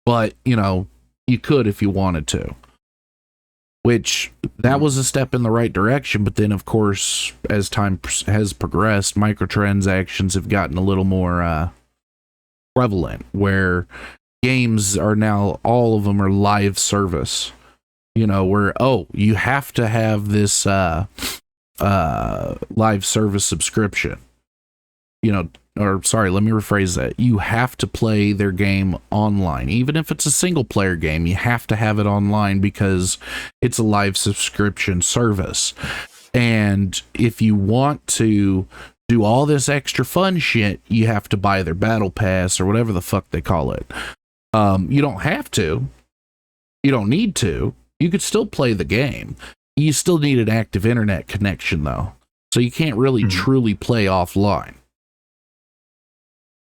but, you could if you wanted to. Which, that was a step in the right direction, but then, of course, as time has progressed, microtransactions have gotten a little more prevalent, where games are now, all of them are live service, where, oh, you have to have this live service subscription, or sorry, let me rephrase that. You have to play their game online. Even if it's a single player game, you have to have it online because it's a live subscription service. And if you want to do all this extra fun shit, you have to buy their battle pass or whatever the fuck they call it. You don't have to. You don't need to. You could still play the game. You still need an active internet connection, though. So you can't really truly play offline.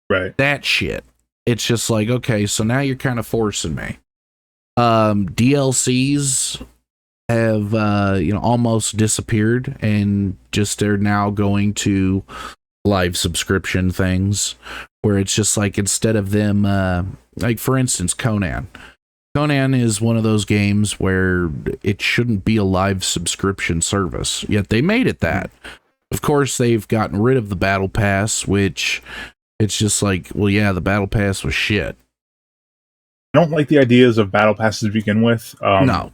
Right. That shit. It's just like, okay, so now you're kind of forcing me. DLCs have almost disappeared, and just they're now going to live subscription things where it's just like, instead of them like for instance Conan is one of those games where it shouldn't be a live subscription service, yet they made it that. Of course, they've gotten rid of the battle pass, which it's just like, well, yeah, the battle pass was shit. I don't like the ideas of battle passes to begin with. No,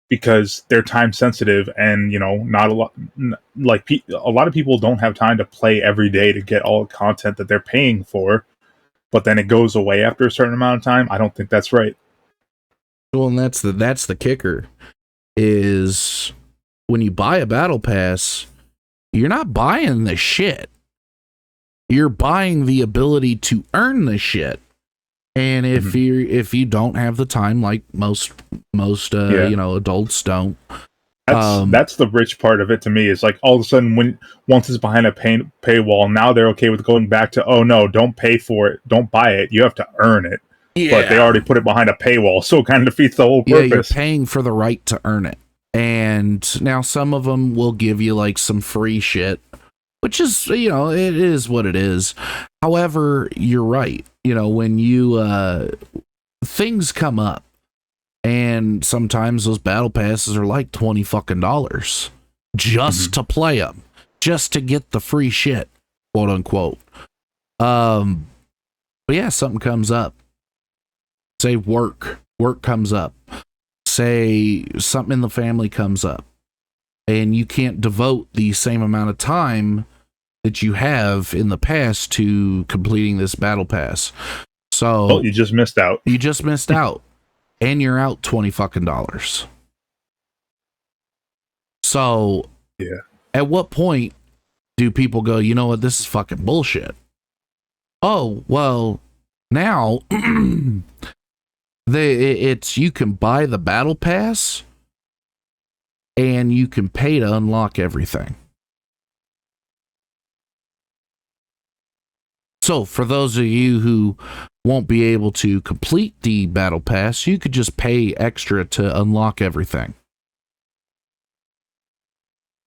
because they're time sensitive, and not a lot. Like a lot of people don't have time to play every day to get all the content that they're paying for. But then it goes away after a certain amount of time. I don't think that's right. Well, and that's the kicker, is when you buy a battle pass, you're not buying the shit. You're buying the ability to earn the shit. And if you don't have the time, like most adults don't. That's the rich part of it to me. Is like, all of a sudden, once it's behind a paywall, now they're okay with going back to, oh no, don't pay for it, don't buy it, you have to earn it. Yeah. But they already put it behind a paywall, so it kind of defeats the whole purpose. Yeah, you're paying for the right to earn it. And now some of them will give you like some free shit, which is, it is what it is. However, you're right. When you things come up, and sometimes those battle passes are like $20 fucking just to play them, just to get the free shit, quote unquote. But yeah, something comes up. Say work comes up. Say something in the family comes up, and you can't devote the same amount of time that you have in the past to completing this battle pass. So you just missed out. You just missed out. And you're out $20 fucking. So yeah, at what point do people go, you know what, this is fucking bullshit? Oh, well, now you can buy the battle pass and you can pay to unlock everything. So for those of you who won't be able to complete the battle pass, you could just pay extra to unlock everything.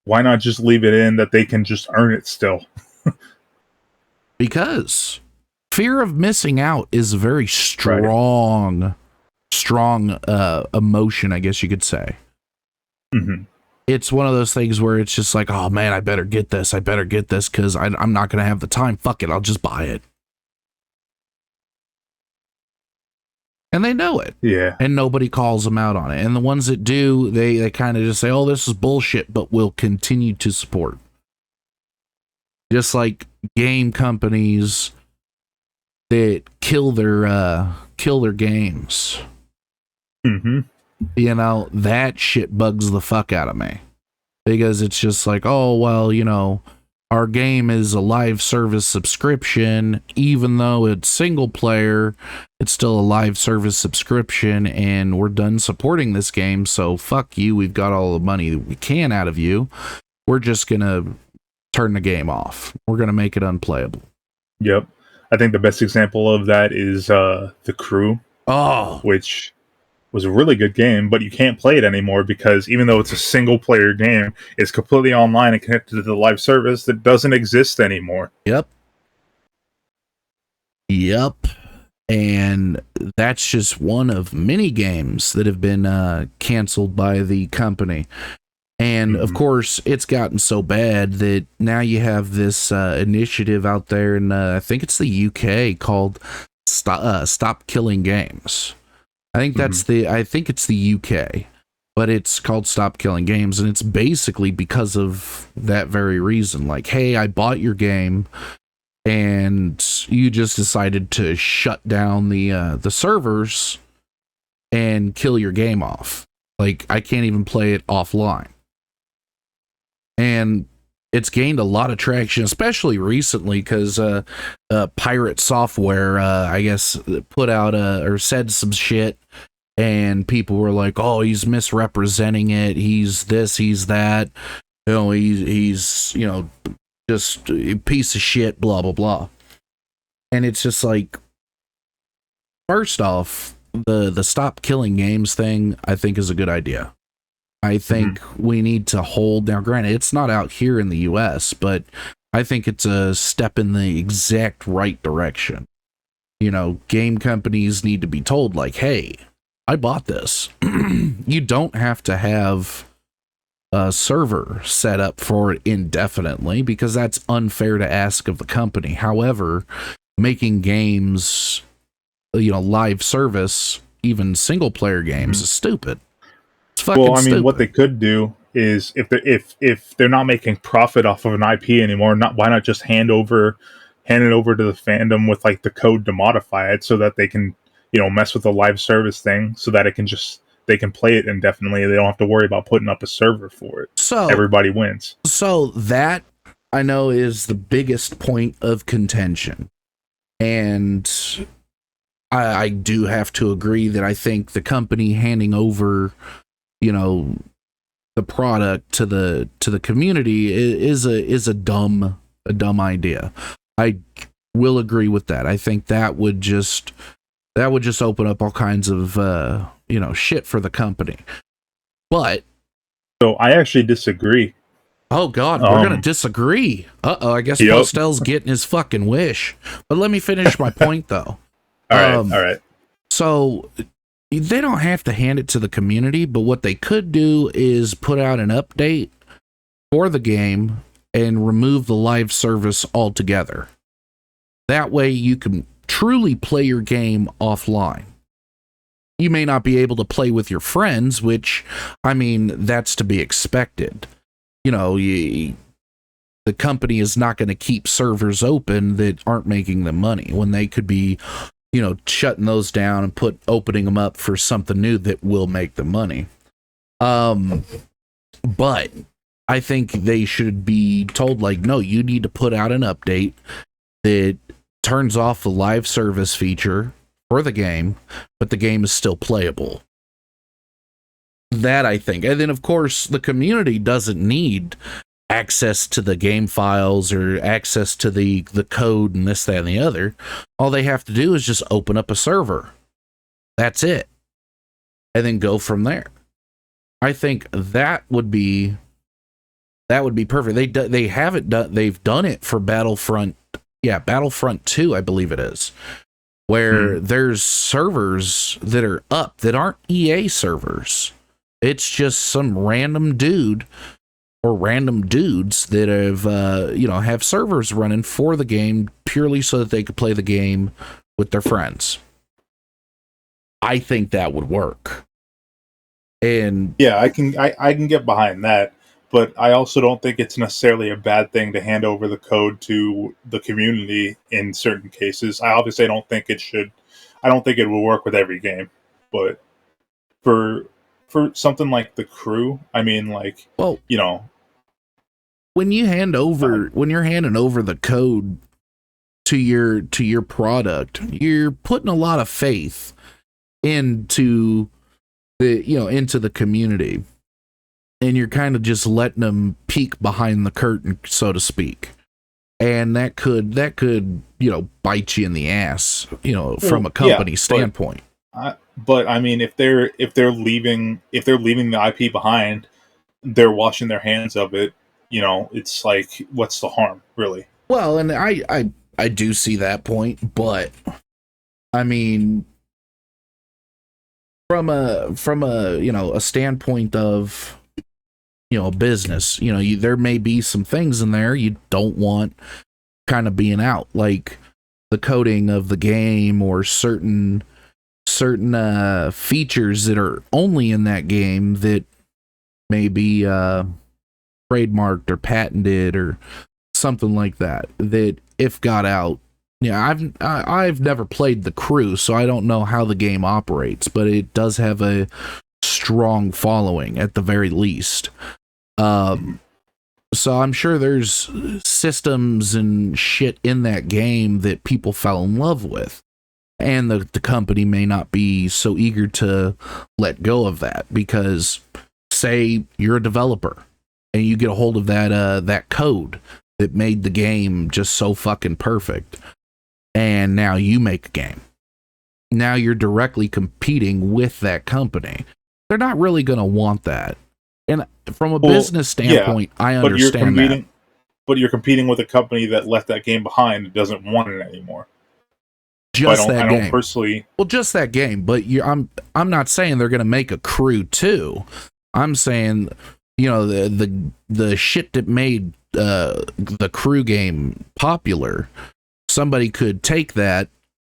Why not just leave it in that they can just earn it still? Because fear of missing out is a very strong emotion, I guess you could say. It's one of those things where it's just like, oh man, I better get this because I'm not going to have the time. Fuck it, I'll just buy it. And they know it. Yeah. And nobody calls them out on it. And the ones that do, they kind of just say, oh, this is bullshit, but we'll continue to support. Just like game companies that kill their games. That shit bugs the fuck out of me. Because it's just like, oh, well, our game is a live service subscription. Even though it's single player, it's still a live service subscription, and we're done supporting this game, so fuck you. We've got all the money that we can out of you. We're just going to turn the game off. We're going to make it unplayable. Yep. I think the best example of that is The Crew. Oh. Which was a really good game, but you can't play it anymore because even though it's a single player game, it's completely online and connected to the live service that doesn't exist anymore. Yep. And that's just one of many games that have been canceled by the company. And of course, it's gotten so bad that now you have this initiative out there in I think it's the UK called Stop Killing Games. I think I think it's the UK, but it's called Stop Killing Games, and it's basically because of that very reason. Like, hey, I bought your game, and you just decided to shut down the servers and kill your game off. Like, I can't even play it offline. And it's gained a lot of traction, especially recently, because Pirate Software, I guess, put out or said some shit, and people were like, "Oh, he's misrepresenting it. He's this, he's that. You know, he's just a piece of shit." Blah blah blah. And it's just like, first off, the stop killing games thing, I think, is a good idea. I think we need to hold, now granted, it's not out here in the US, but I think it's a step in the exact right direction. Game companies need to be told, like, hey, I bought this. You don't have to have a server set up for it indefinitely, because that's unfair to ask of the company. However, making games, live service, even single player games, is stupid. Well, I mean, stupid. what they could do is, if they're not making profit off of an IP anymore, why not just hand it over to the fandom with like the code to modify it, so that they can mess with the live service thing, so that they can play it indefinitely. They don't have to worry about putting up a server for it. So everybody wins. So that, I know, is the biggest point of contention, and I do have to agree that I think the company handing over the product to the community is a dumb idea. I will agree with that. I think that would just open up all kinds of shit for the company. But so I actually disagree. Oh God, we're gonna disagree. I guess Postel's getting his fucking wish. But let me finish my point though. All right. So they don't have to hand it to the community, but what they could do is put out an update for the game and remove the live service altogether. That way you can truly play your game offline. You may not be able to play with your friends, which, I mean, that's to be expected. The company is not going to keep servers open that aren't making them money, when they could be shutting those down and opening them up for something new that will make them money. But I think they should be told, like, no, you need to put out an update that turns off the live service feature for the game, but the game is still playable. That, I think. And then, of course, the community doesn't need access to the game files or access to the code and this, that, and the other. All they have to do is just open up a server. That's it. And then go from there. I think that would be perfect. They haven't done, they've done it for Battlefront 2, I believe it is, where there's servers that are up that aren't EA servers. It's just some random dude or random dudes that have servers running for the game purely so that they could play the game with their friends. I think that would work. And yeah, I can get behind that, but I also don't think it's necessarily a bad thing to hand over the code to the community in certain cases. I obviously don't think it should. I don't think it will work with every game, but for something like The Crew, I mean, like, well, when you're handing over the code to your product, you're putting a lot of faith into the community, and you're kind of just letting them peek behind the curtain, so to speak. And that could bite you in the ass, from a company standpoint. But I mean, if they're leaving the IP behind, they're washing their hands of it. It's like, what's the harm, really? Well, and I do see that point, but I mean, from a a standpoint of business, there may be some things in there you don't want kind of being out, like the coding of the game or certain features that are only in that game that may be trademarked or patented or something like that, that if got out. I've never played The Crew, so I don't know how the game operates, but it does have a strong following at the very least. So I'm sure there's systems and shit in that game that people fell in love with. And the company may not be so eager to let go of that because, say, you're a developer and you get a hold of that code that made the game just so fucking perfect, and now you make a game. Now you're directly competing with that company. They're not really going to want that. And from a business standpoint, I understand that. But you're competing with a company that left that game behind and doesn't want it anymore. Just that game. I don't personally. Well, just that game. But I'm not saying they're going to make a Crew 2. I'm saying, you know, the shit that made the Crew game popular. Somebody could take that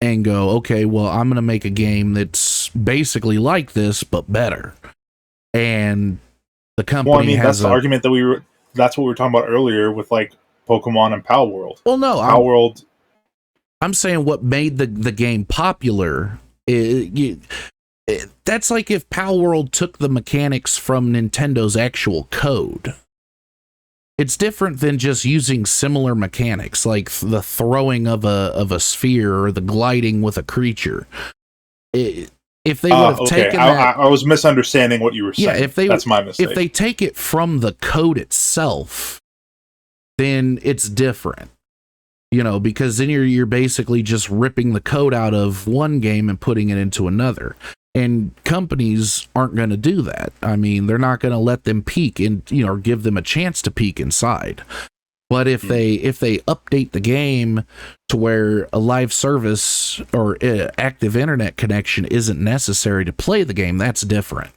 and go, okay, well, I'm going to make a game that's basically like this but better. And the company well, I mean, that's the argument that that's what we were talking about earlier with like Pokemon and Pal World. Well, no, Pal World. I'm saying what made the game popular. That's like if Pal World took the mechanics from Nintendo's actual code. It's different than just using similar mechanics, like the throwing of a sphere or the gliding with a creature. If they would have taken that, I was misunderstanding what you were saying. Yeah, that's my mistake. If they take it from the code itself, then it's different. You know, because then you're basically just ripping the code out of one game and putting it into another. And companies aren't going to do that. I mean, they're not going to let them peek and, you know, or give them a chance to peek inside. But if they update the game to where a live service or active internet connection isn't necessary to play the game, that's different.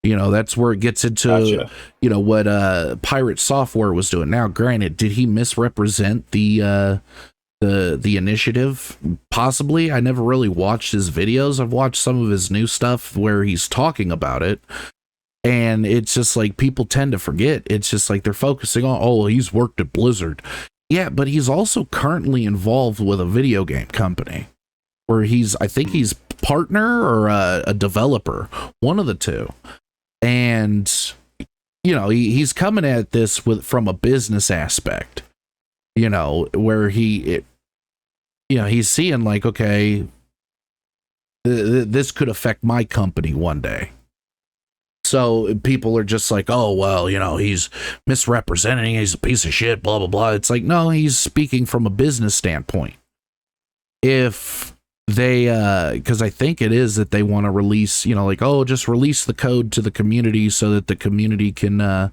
You know, that's where it gets into, you know, what Pirate Software was doing. Now, granted, did he misrepresent the initiative? Possibly. I never really watched his videos. I've watched some of his new stuff where he's talking about it. And it's just like people tend to forget. It's just like they're focusing on, oh, he's worked at Blizzard. Yeah, but he's also currently involved with a video game company where I think he's partner or a developer, one of the two. And, you know, he's coming at this from a business aspect, you know, where he's seeing like, okay, this could affect my company one day. So people are just like, oh, well, you know, he's misrepresenting, he's a piece of shit, blah, blah, blah. It's like, no, he's speaking from a business standpoint. If they, because I think it is that they want to release, you know, like, oh, just release the code to the community so that the community can,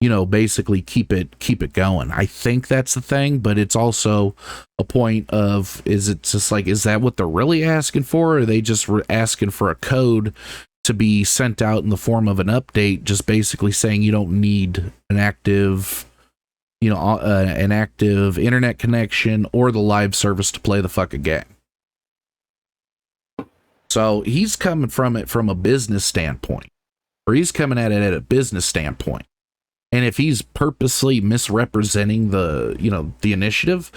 you know, basically keep it going. I think that's the thing, but it's also a point of, is it just like, is that what they're really asking for? Or are they just asking for a code to be sent out in the form of an update, just basically saying you don't need an active, you know, an active internet connection or the live service to play the fucking game? So he's coming from it from a business standpoint, or he's coming at it at a business standpoint. And if he's purposely misrepresenting the initiative,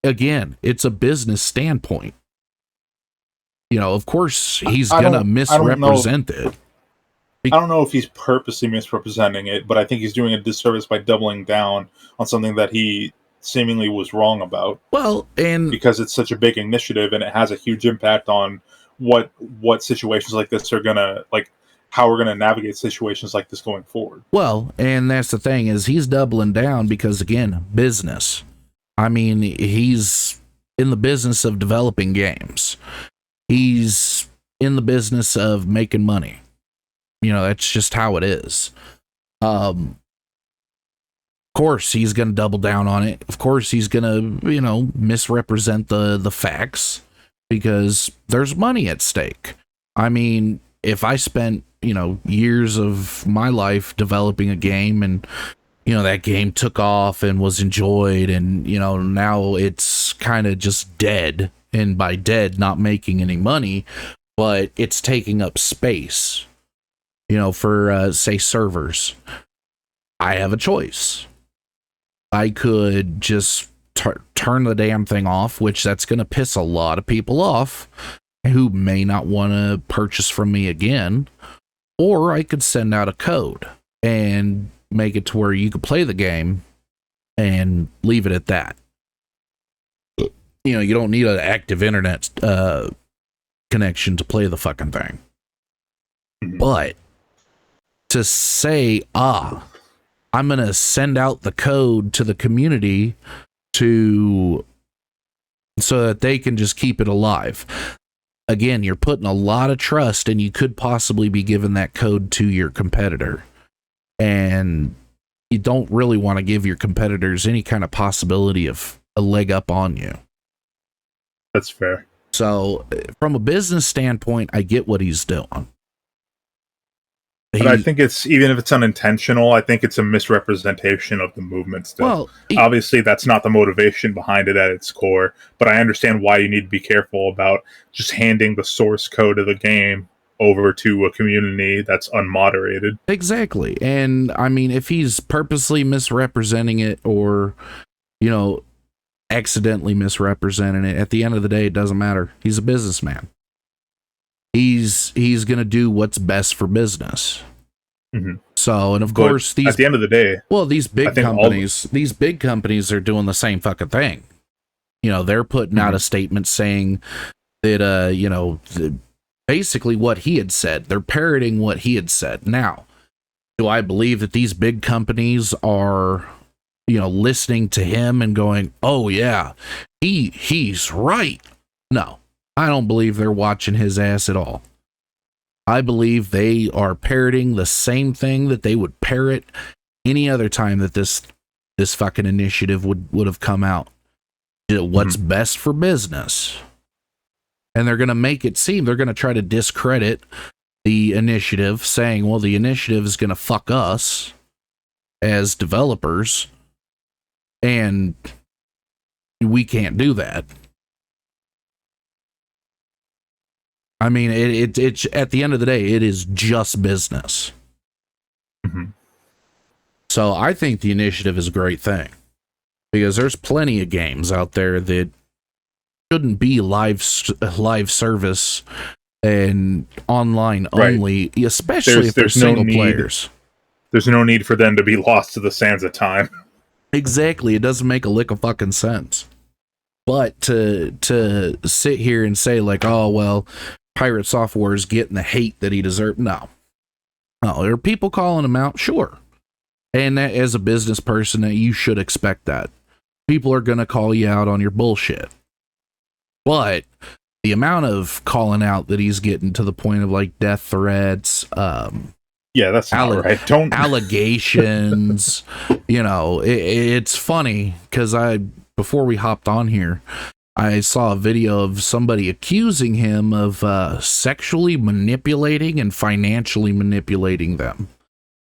again, it's a business standpoint. You know, of course, he's going to misrepresent it. I don't know if he's purposely misrepresenting it, but I think he's doing a disservice by doubling down on something that he seemingly was wrong about. Well, and because it's such a big initiative and it has a huge impact on what situations like this are going to, like, how we're going to navigate situations like this going forward. Well, and that's the thing, is he's doubling down because, again, business. I mean, he's in the business of developing games. He's in the business of making money. You know, that's just how it is. Of course, he's going to double down on it. Of course, he's going to, you know, misrepresent the facts because there's money at stake. I mean, if I spent, you know, years of my life developing a game and, you know, that game took off and was enjoyed and, you know, now it's kind of just dead. And by dead, not making any money, but it's taking up space, you know, for, say, servers. I have a choice. I could just turn the damn thing off, which that's going to piss a lot of people off who may not want to purchase from me again. Or I could send out a code and make it to where you could play the game and leave it at that. You know, you don't need an active internet connection to play the fucking thing. But to say, I'm going to send out the code to the community so that they can just keep it alive. Again, you're putting a lot of trust, and you could possibly be giving that code to your competitor. And you don't really want to give your competitors any kind of possibility of a leg up on you. That's fair. So, from a business standpoint, I get what he's doing. But I think it's, even if it's unintentional, I think it's a misrepresentation of the movement still. Well, obviously, that's not the motivation behind it at its core, but I understand why you need to be careful about just handing the source code of the game over to a community that's unmoderated. Exactly. And, I mean, if he's purposely misrepresenting it or, you know, accidentally misrepresenting it, at the end of the day, it doesn't matter. He's a businessman. He's going to do what's best for business. Mm-hmm. So, and of course, at the end of the day, these big companies are doing the same fucking thing. You know, they're putting out a statement saying that, you know, basically what he had said. They're parroting what he had said. Now, do I believe that these big companies are, you know, listening to him and going, "Oh yeah, he's right"? No. I don't believe they're watching his ass at all. I believe they are parroting the same thing that they would parrot any other time that this fucking initiative would have come out. What's best for business. And they're going to make it seem, they're going to try to discredit the initiative, saying, well, the initiative is going to fuck us as developers, and we can't do that. I mean, it's at the end of the day, it is just business. Mm-hmm. So I think the initiative is a great thing, because there's plenty of games out there that shouldn't be live service and online only, especially if they're single players. There's no need for them to be lost to the sands of time. Exactly. It doesn't make a lick of fucking sense. But to sit here and say like, oh, well, Pirate Software is getting the hate that he deserved. No, there are people calling him out, sure. And that, as a business person, that you should expect that. People are going to call you out on your bullshit. But the amount of calling out that he's getting, to the point of like death threats, yeah, that's not right. Don't allegations. You know, it's funny because before we hopped on here, I saw a video of somebody accusing him of sexually manipulating and financially manipulating them.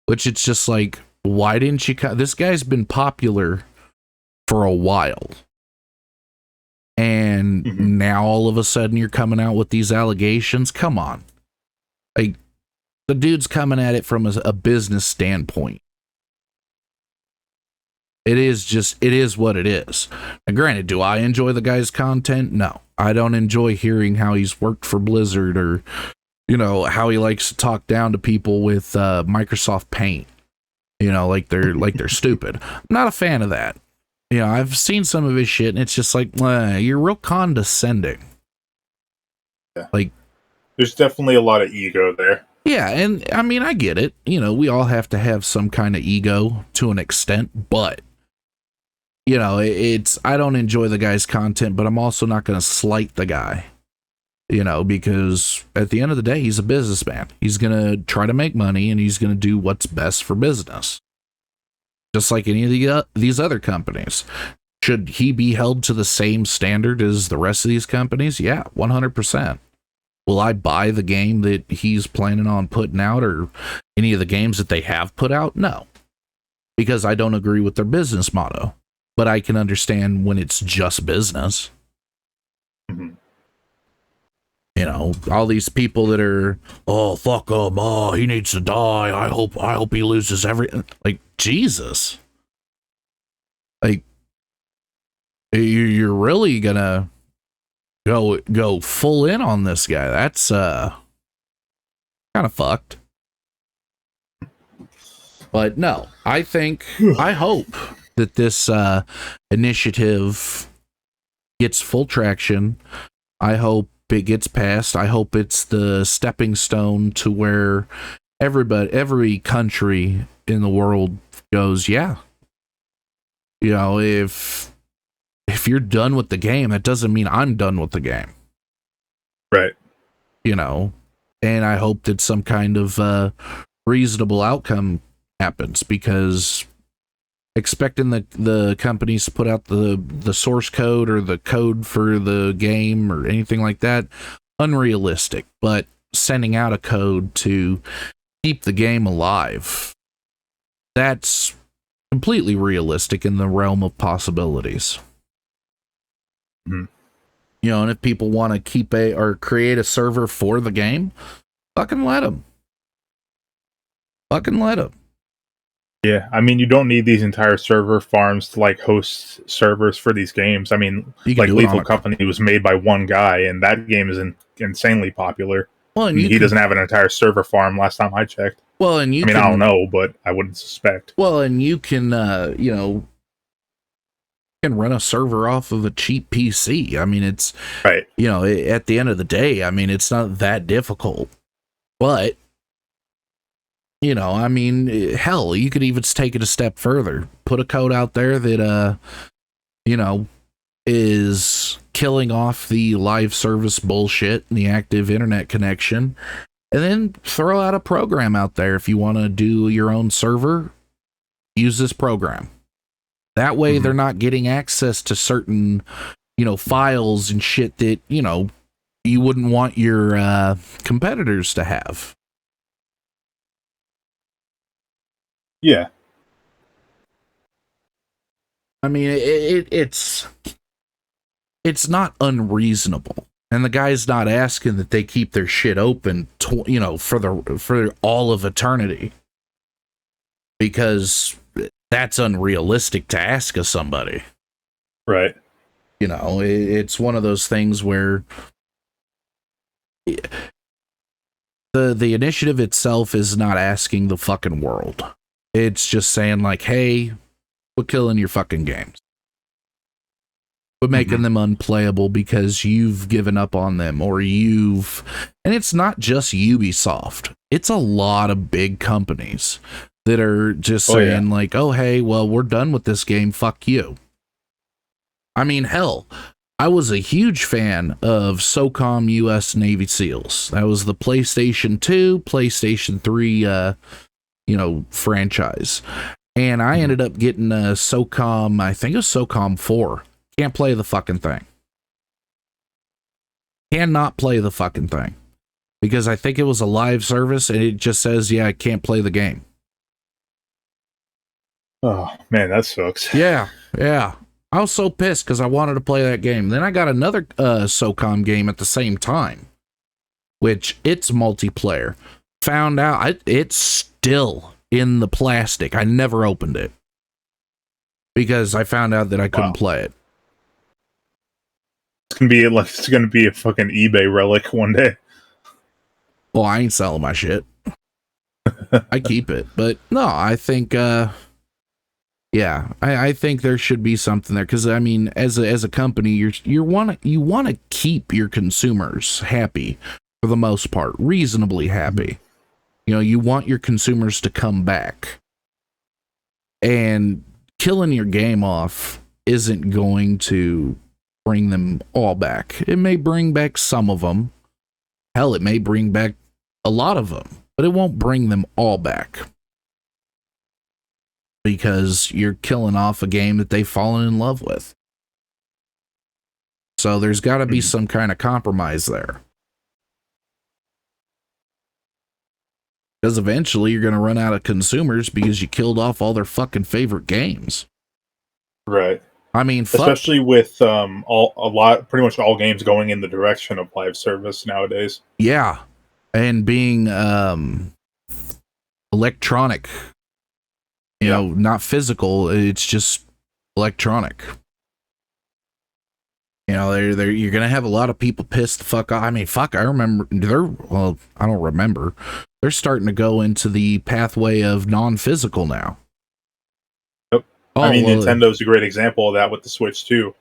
Which, it's just like, why didn't you? This guy's been popular for a while. And now all of a sudden you're coming out with these allegations? Come on. Like, the dude's coming at it from a business standpoint. It is what it is. Now, granted, do I enjoy the guy's content? No. I don't enjoy hearing how he's worked for Blizzard, or, you know, how he likes to talk down to people with Microsoft Paint. You know, like they're stupid. I'm not a fan of that. You know, I've seen some of his shit, and it's just like, you're real condescending. Yeah. Like, there's definitely a lot of ego there. Yeah, and I mean, I get it. You know, we all have to have some kind of ego to an extent, but, you know, I don't enjoy the guy's content, but I'm also not going to slight the guy, you know, because at the end of the day, he's a businessman. He's going to try to make money, and he's going to do what's best for business. Just like any of these other companies. Should he be held to the same standard as the rest of these companies? Yeah, 100%. Will I buy the game that he's planning on putting out, or any of the games that they have put out? No, because I don't agree with their business motto. But I can understand when it's just business. Mm-hmm. You know, all these people that are, oh, fuck him, oh, he needs to die. I hope he loses everything. Like, Jesus. Like, you're really gonna go full in on this guy. That's kind of fucked. But no, I hope that this initiative gets full traction. I hope it gets passed. I hope it's the stepping stone to where every country in the world goes, yeah. You know, if you're done with the game, that doesn't mean I'm done with the game. Right. You know, and I hope that some kind of reasonable outcome happens, because expecting the companies to put out the source code or the code for the game or anything like that, unrealistic. But sending out a code to keep the game alive, that's completely realistic in the realm of possibilities. Mm-hmm. You know, and if people want to keep or create a server for the game, fucking let them. Fucking let them. Yeah, I mean, you don't need these entire server farms to like host servers for these games. I mean, like Lethal Company was made by one guy, and that game is insanely popular. Well, and he doesn't have an entire server farm last time I checked. Well, and I don't know, but I wouldn't suspect. Well, and you can, you know, can run a server off of a cheap PC. I mean, it's right. You know, at the end of the day, I mean, it's not that difficult. But you know, I mean, hell, you could even take it a step further. Put a code out there that, you know, is killing off the live service bullshit and the active internet connection. And then throw out a program out there. If you want to do your own server, use this program. That way they're not getting access to certain, you know, files and shit that, you know, you wouldn't want your competitors to have. Yeah. I mean, it's not unreasonable. And the guy's not asking that they keep their shit open, you know, for all of eternity, because that's unrealistic to ask of somebody. Right. You know, it's one of those things where the initiative itself is not asking the fucking world. It's just saying like, hey, we're killing your fucking games. We're making them unplayable because you've given up on them, or and it's not just Ubisoft. It's a lot of big companies that are just saying like, oh, hey, well, we're done with this game. Fuck you. I mean, hell, I was a huge fan of SOCOM US Navy SEALs. That was the PlayStation 2, PlayStation 3, you know, franchise. And I ended up getting SOCOM, I think it was SOCOM 4. Can't play the fucking thing. Cannot play the fucking thing. Because I think it was a live service and it just says, yeah, I can't play the game. Oh, man, that sucks. Yeah. I was so pissed because I wanted to play that game. Then I got another SOCOM game at the same time, which it's multiplayer. Found out it's still in the plastic. I never opened it because I found out that I couldn't play it. It's gonna be a fucking eBay relic one day. Well, I ain't selling my shit. I keep it, but no, I think, yeah, I think there should be something there, because I mean, as a company, you want to keep your consumers happy for the most part, reasonably happy. You know, you want your consumers to come back, and killing your game off isn't going to bring them all back. It may bring back some of them. Hell, it may bring back a lot of them, but it won't bring them all back. Because you're killing off a game that they've fallen in love with. So there's got to be some kind of compromise there. Because eventually you're going to run out of consumers because you killed off all their fucking favorite games. Right. I mean, especially with pretty much all games going in the direction of live service nowadays. Yeah. And being electronic. You know, not physical, it's just electronic. You know, you're going to have a lot of people pissed the fuck off. I mean, fuck, I remember, I don't remember, they're starting to go into the pathway of non-physical now. Yep. Oh, I mean, well, Nintendo's a great example of that with the Switch too,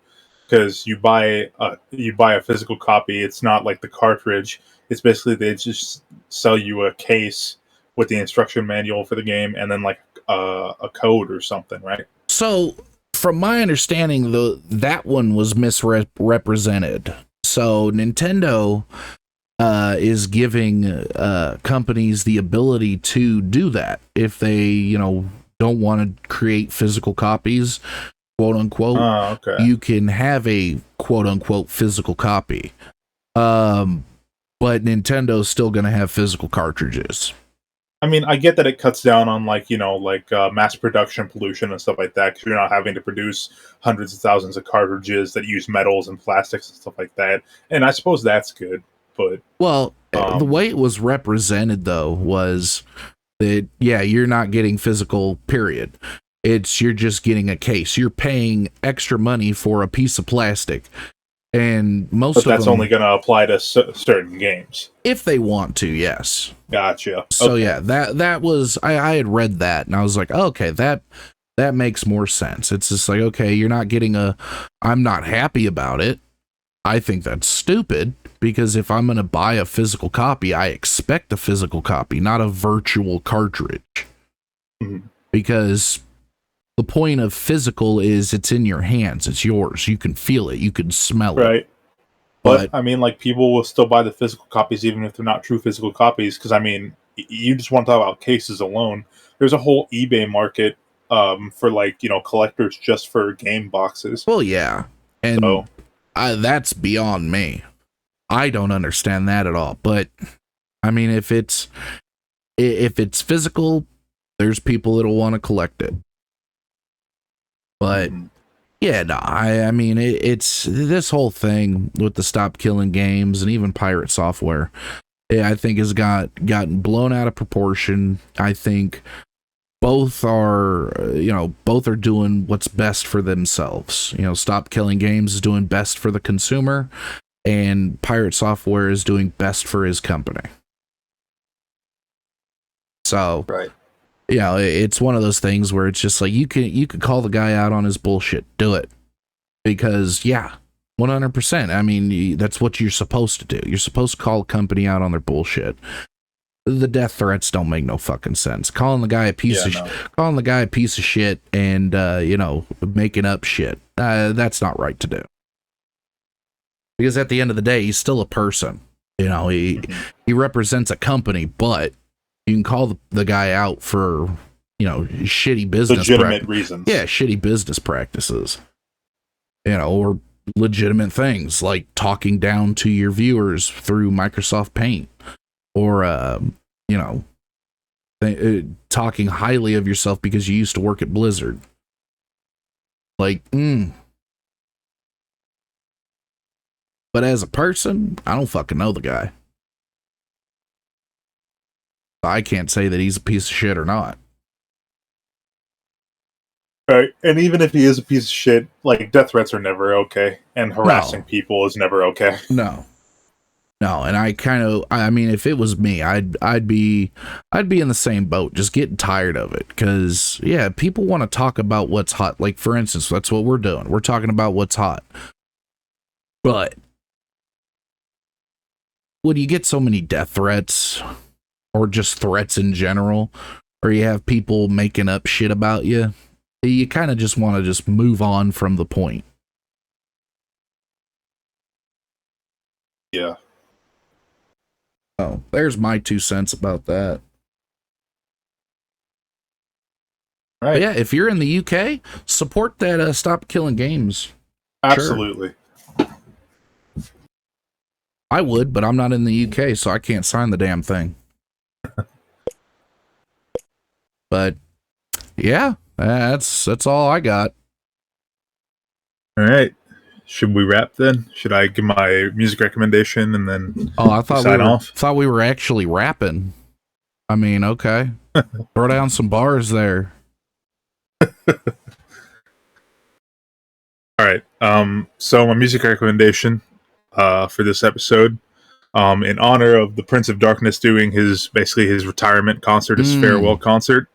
because you buy a physical copy. It's not like the cartridge. It's basically they just sell you a case with the instruction manual for the game, and then like a code or something, right? so from my understanding, that one was misrepresented. So Nintendo is giving companies the ability to do that if they, don't want to create physical copies, quote unquote. Oh, okay. You can have a quote unquote physical copy, but Nintendo's still going to have physical cartridges. I mean, I get that it cuts down on mass production pollution and stuff like that, because you're not having to produce hundreds of thousands of cartridges that use metals and plastics and stuff like that. And I suppose that's good, but well, the way it was represented though was that you're not getting physical. Period. You're just getting a case. You're paying extra money for a piece of plastic, and but that's only going to apply to certain games if they want to. Yes. Gotcha. So okay. That was I had read that and I was like, okay, that makes more sense. It's just like, okay, you're not getting I'm not happy about it. I think that's stupid, because if I'm going to buy a physical copy, I expect a physical copy, not a virtual cartridge. Mm-hmm. Because the point of physical is it's in your hands, it's yours, you can feel it, you can smell it. Right. But I mean, like, people will still buy the physical copies even if they're not true physical copies, because I mean, you just want to talk about cases alone. There's a whole eBay market for collectors just for game boxes. Well, yeah. And so that's beyond me. I don't understand that at all. But I mean, if it's physical, there's people that'll want to collect it. But yeah, no, I mean, it's this whole thing with the Stop Killing Games and even Pirate Software, I think has gotten blown out of proportion. I think both are doing what's best for themselves. Stop Killing Games is doing best for the consumer, and Pirate Software is doing best for his company. So, right. It's one of those things where it's just like you could call the guy out on his bullshit. Do it. Because 100%. I mean, that's what you're supposed to do. You're supposed to call a company out on their bullshit. The death threats don't make no fucking sense. Calling the guy a piece of shit and making up shit. That's not right to do. Because at the end of the day, he's still a person. He represents a company, but you can call the guy out for shitty business legitimate reasons. Yeah, shitty business practices. Or legitimate things like talking down to your viewers through Microsoft Paint, or talking highly of yourself because you used to work at Blizzard. Like, But as a person, I don't fucking know the guy. I can't say that he's a piece of shit or not. Right, and even if he is a piece of shit, like, death threats are never okay, and harassing people is never okay. No, and I mean, if it was me, I'd be in the same boat, just getting tired of it, because people want to talk about what's hot. Like, for instance, that's what we're doing. We're talking about what's hot, but when you get so many death threats, or just threats in general, or you have people making up shit about you kind of just want to just move on from the point. Yeah. Oh, there's my 2 cents about that. Right. But yeah, if you're in the UK, support that Stop Killing Games. Absolutely. Sure. I would, but I'm not in the UK, so I can't sign the damn thing. But yeah, that's all I got. All right. Should we wrap then? Should I give my music recommendation and then I thought sign off? Thought we were actually rapping. I mean, okay. Throw down some bars there. All right. So my music recommendation for this episode in honor of the Prince of Darkness doing his retirement concert, his farewell concert.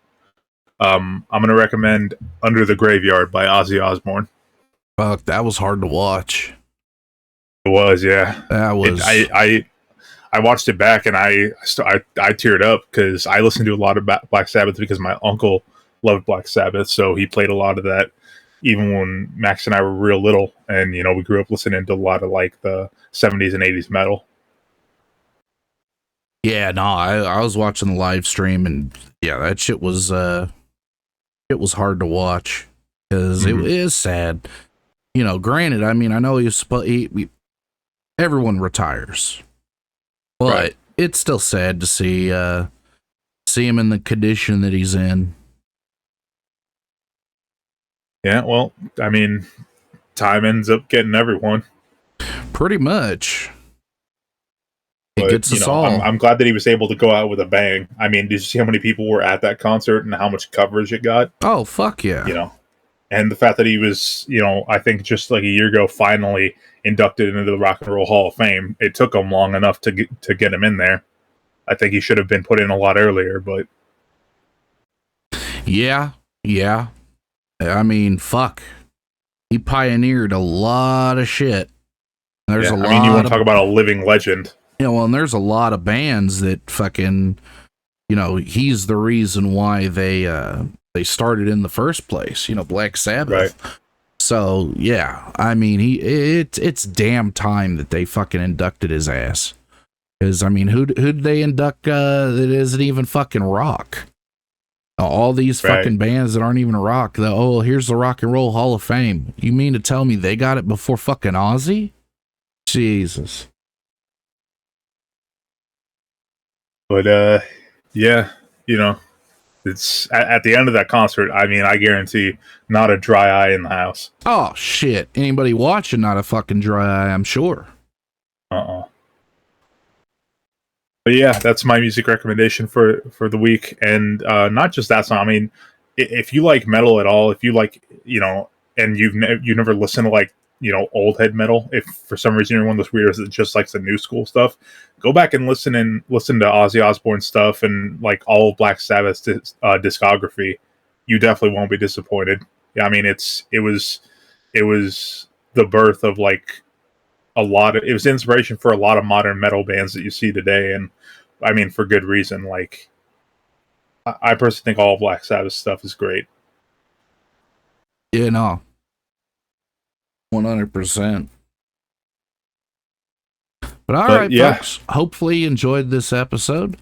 I'm going to recommend Under the Graveyard by Ozzy Osbourne. Fuck, that was hard to watch. It was, yeah. That was. I watched it back and I teared up because I listened to a lot of Black Sabbath because my uncle loved Black Sabbath, so he played a lot of that even when Max and I were real little, and we grew up listening to a lot of like the 70s and 80s metal. Yeah, no, I was watching the live stream, and yeah, that shit was hard to watch because it is sad. Granted, I mean, I know everyone retires, but right. It's still sad to see him in the condition that he's in. Yeah, well, I mean, time ends up getting everyone. Pretty much. But, it gets us all. I'm glad that he was able to go out with a bang. I mean, did you see how many people were at that concert and how much coverage it got? Oh, fuck yeah. And the fact that he was, I think just like a year ago, finally inducted into the Rock and Roll Hall of Fame. It took him long enough to get him in there. I think he should have been put in a lot earlier, but... Yeah. I mean, fuck. He pioneered a lot of shit. There's a lot. I mean, you want to talk about a living legend. And there's a lot of bands that fucking, he's the reason why they started in the first place. Black Sabbath. Right. So yeah, I mean, it's damn time that they fucking inducted his ass. Because I mean, who'd they induct that isn't even fucking rock? All these fucking bands that aren't even rock. Here's the Rock and Roll Hall of Fame. You mean to tell me they got it before fucking Ozzy? Jesus. But yeah, it's at the end of that concert. I mean, I guarantee not a dry eye in the house. Oh shit! Anybody watching, not a fucking dry eye, I'm sure. But yeah, that's my music recommendation for the week, and not just that song. I mean, if you like metal at all, if you like, and you've never listened to like old head metal, if for some reason you're one of those weirdos that just likes the new school stuff, go back and listen to Ozzy Osbourne stuff and like all of Black Sabbath's discography. You definitely won't be disappointed. Yeah, I mean, it was the birth of like it was inspiration for a lot of modern metal bands that you see today, and I mean for good reason. Like I personally think all of Black Sabbath stuff is great. Yeah, no. 100%. But all right, folks. Hopefully you enjoyed this episode.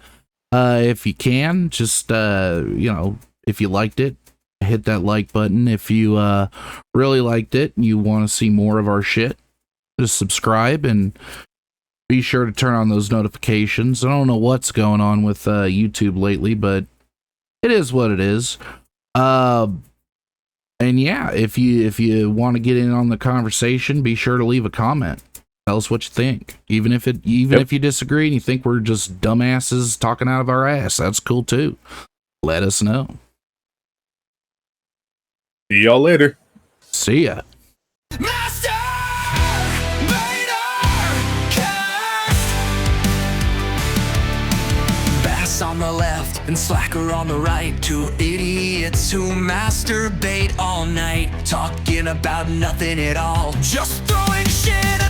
If you can, just if you liked it, hit that like button. If you really liked it and you want to see more of our shit, just subscribe and be sure to turn on those notifications. I don't know what's going on with YouTube lately, but it is what it is. And yeah, if you want to get in on the conversation, be sure to leave a comment. Tell us what you think. Even if you disagree and you think we're just dumbasses talking out of our ass, that's cool too. Let us know. See y'all later. See ya. Master BATR Cast. Bass on the left and slacker on the right. Two idiots who masturbate all night, talking about nothing at all, just throwing shit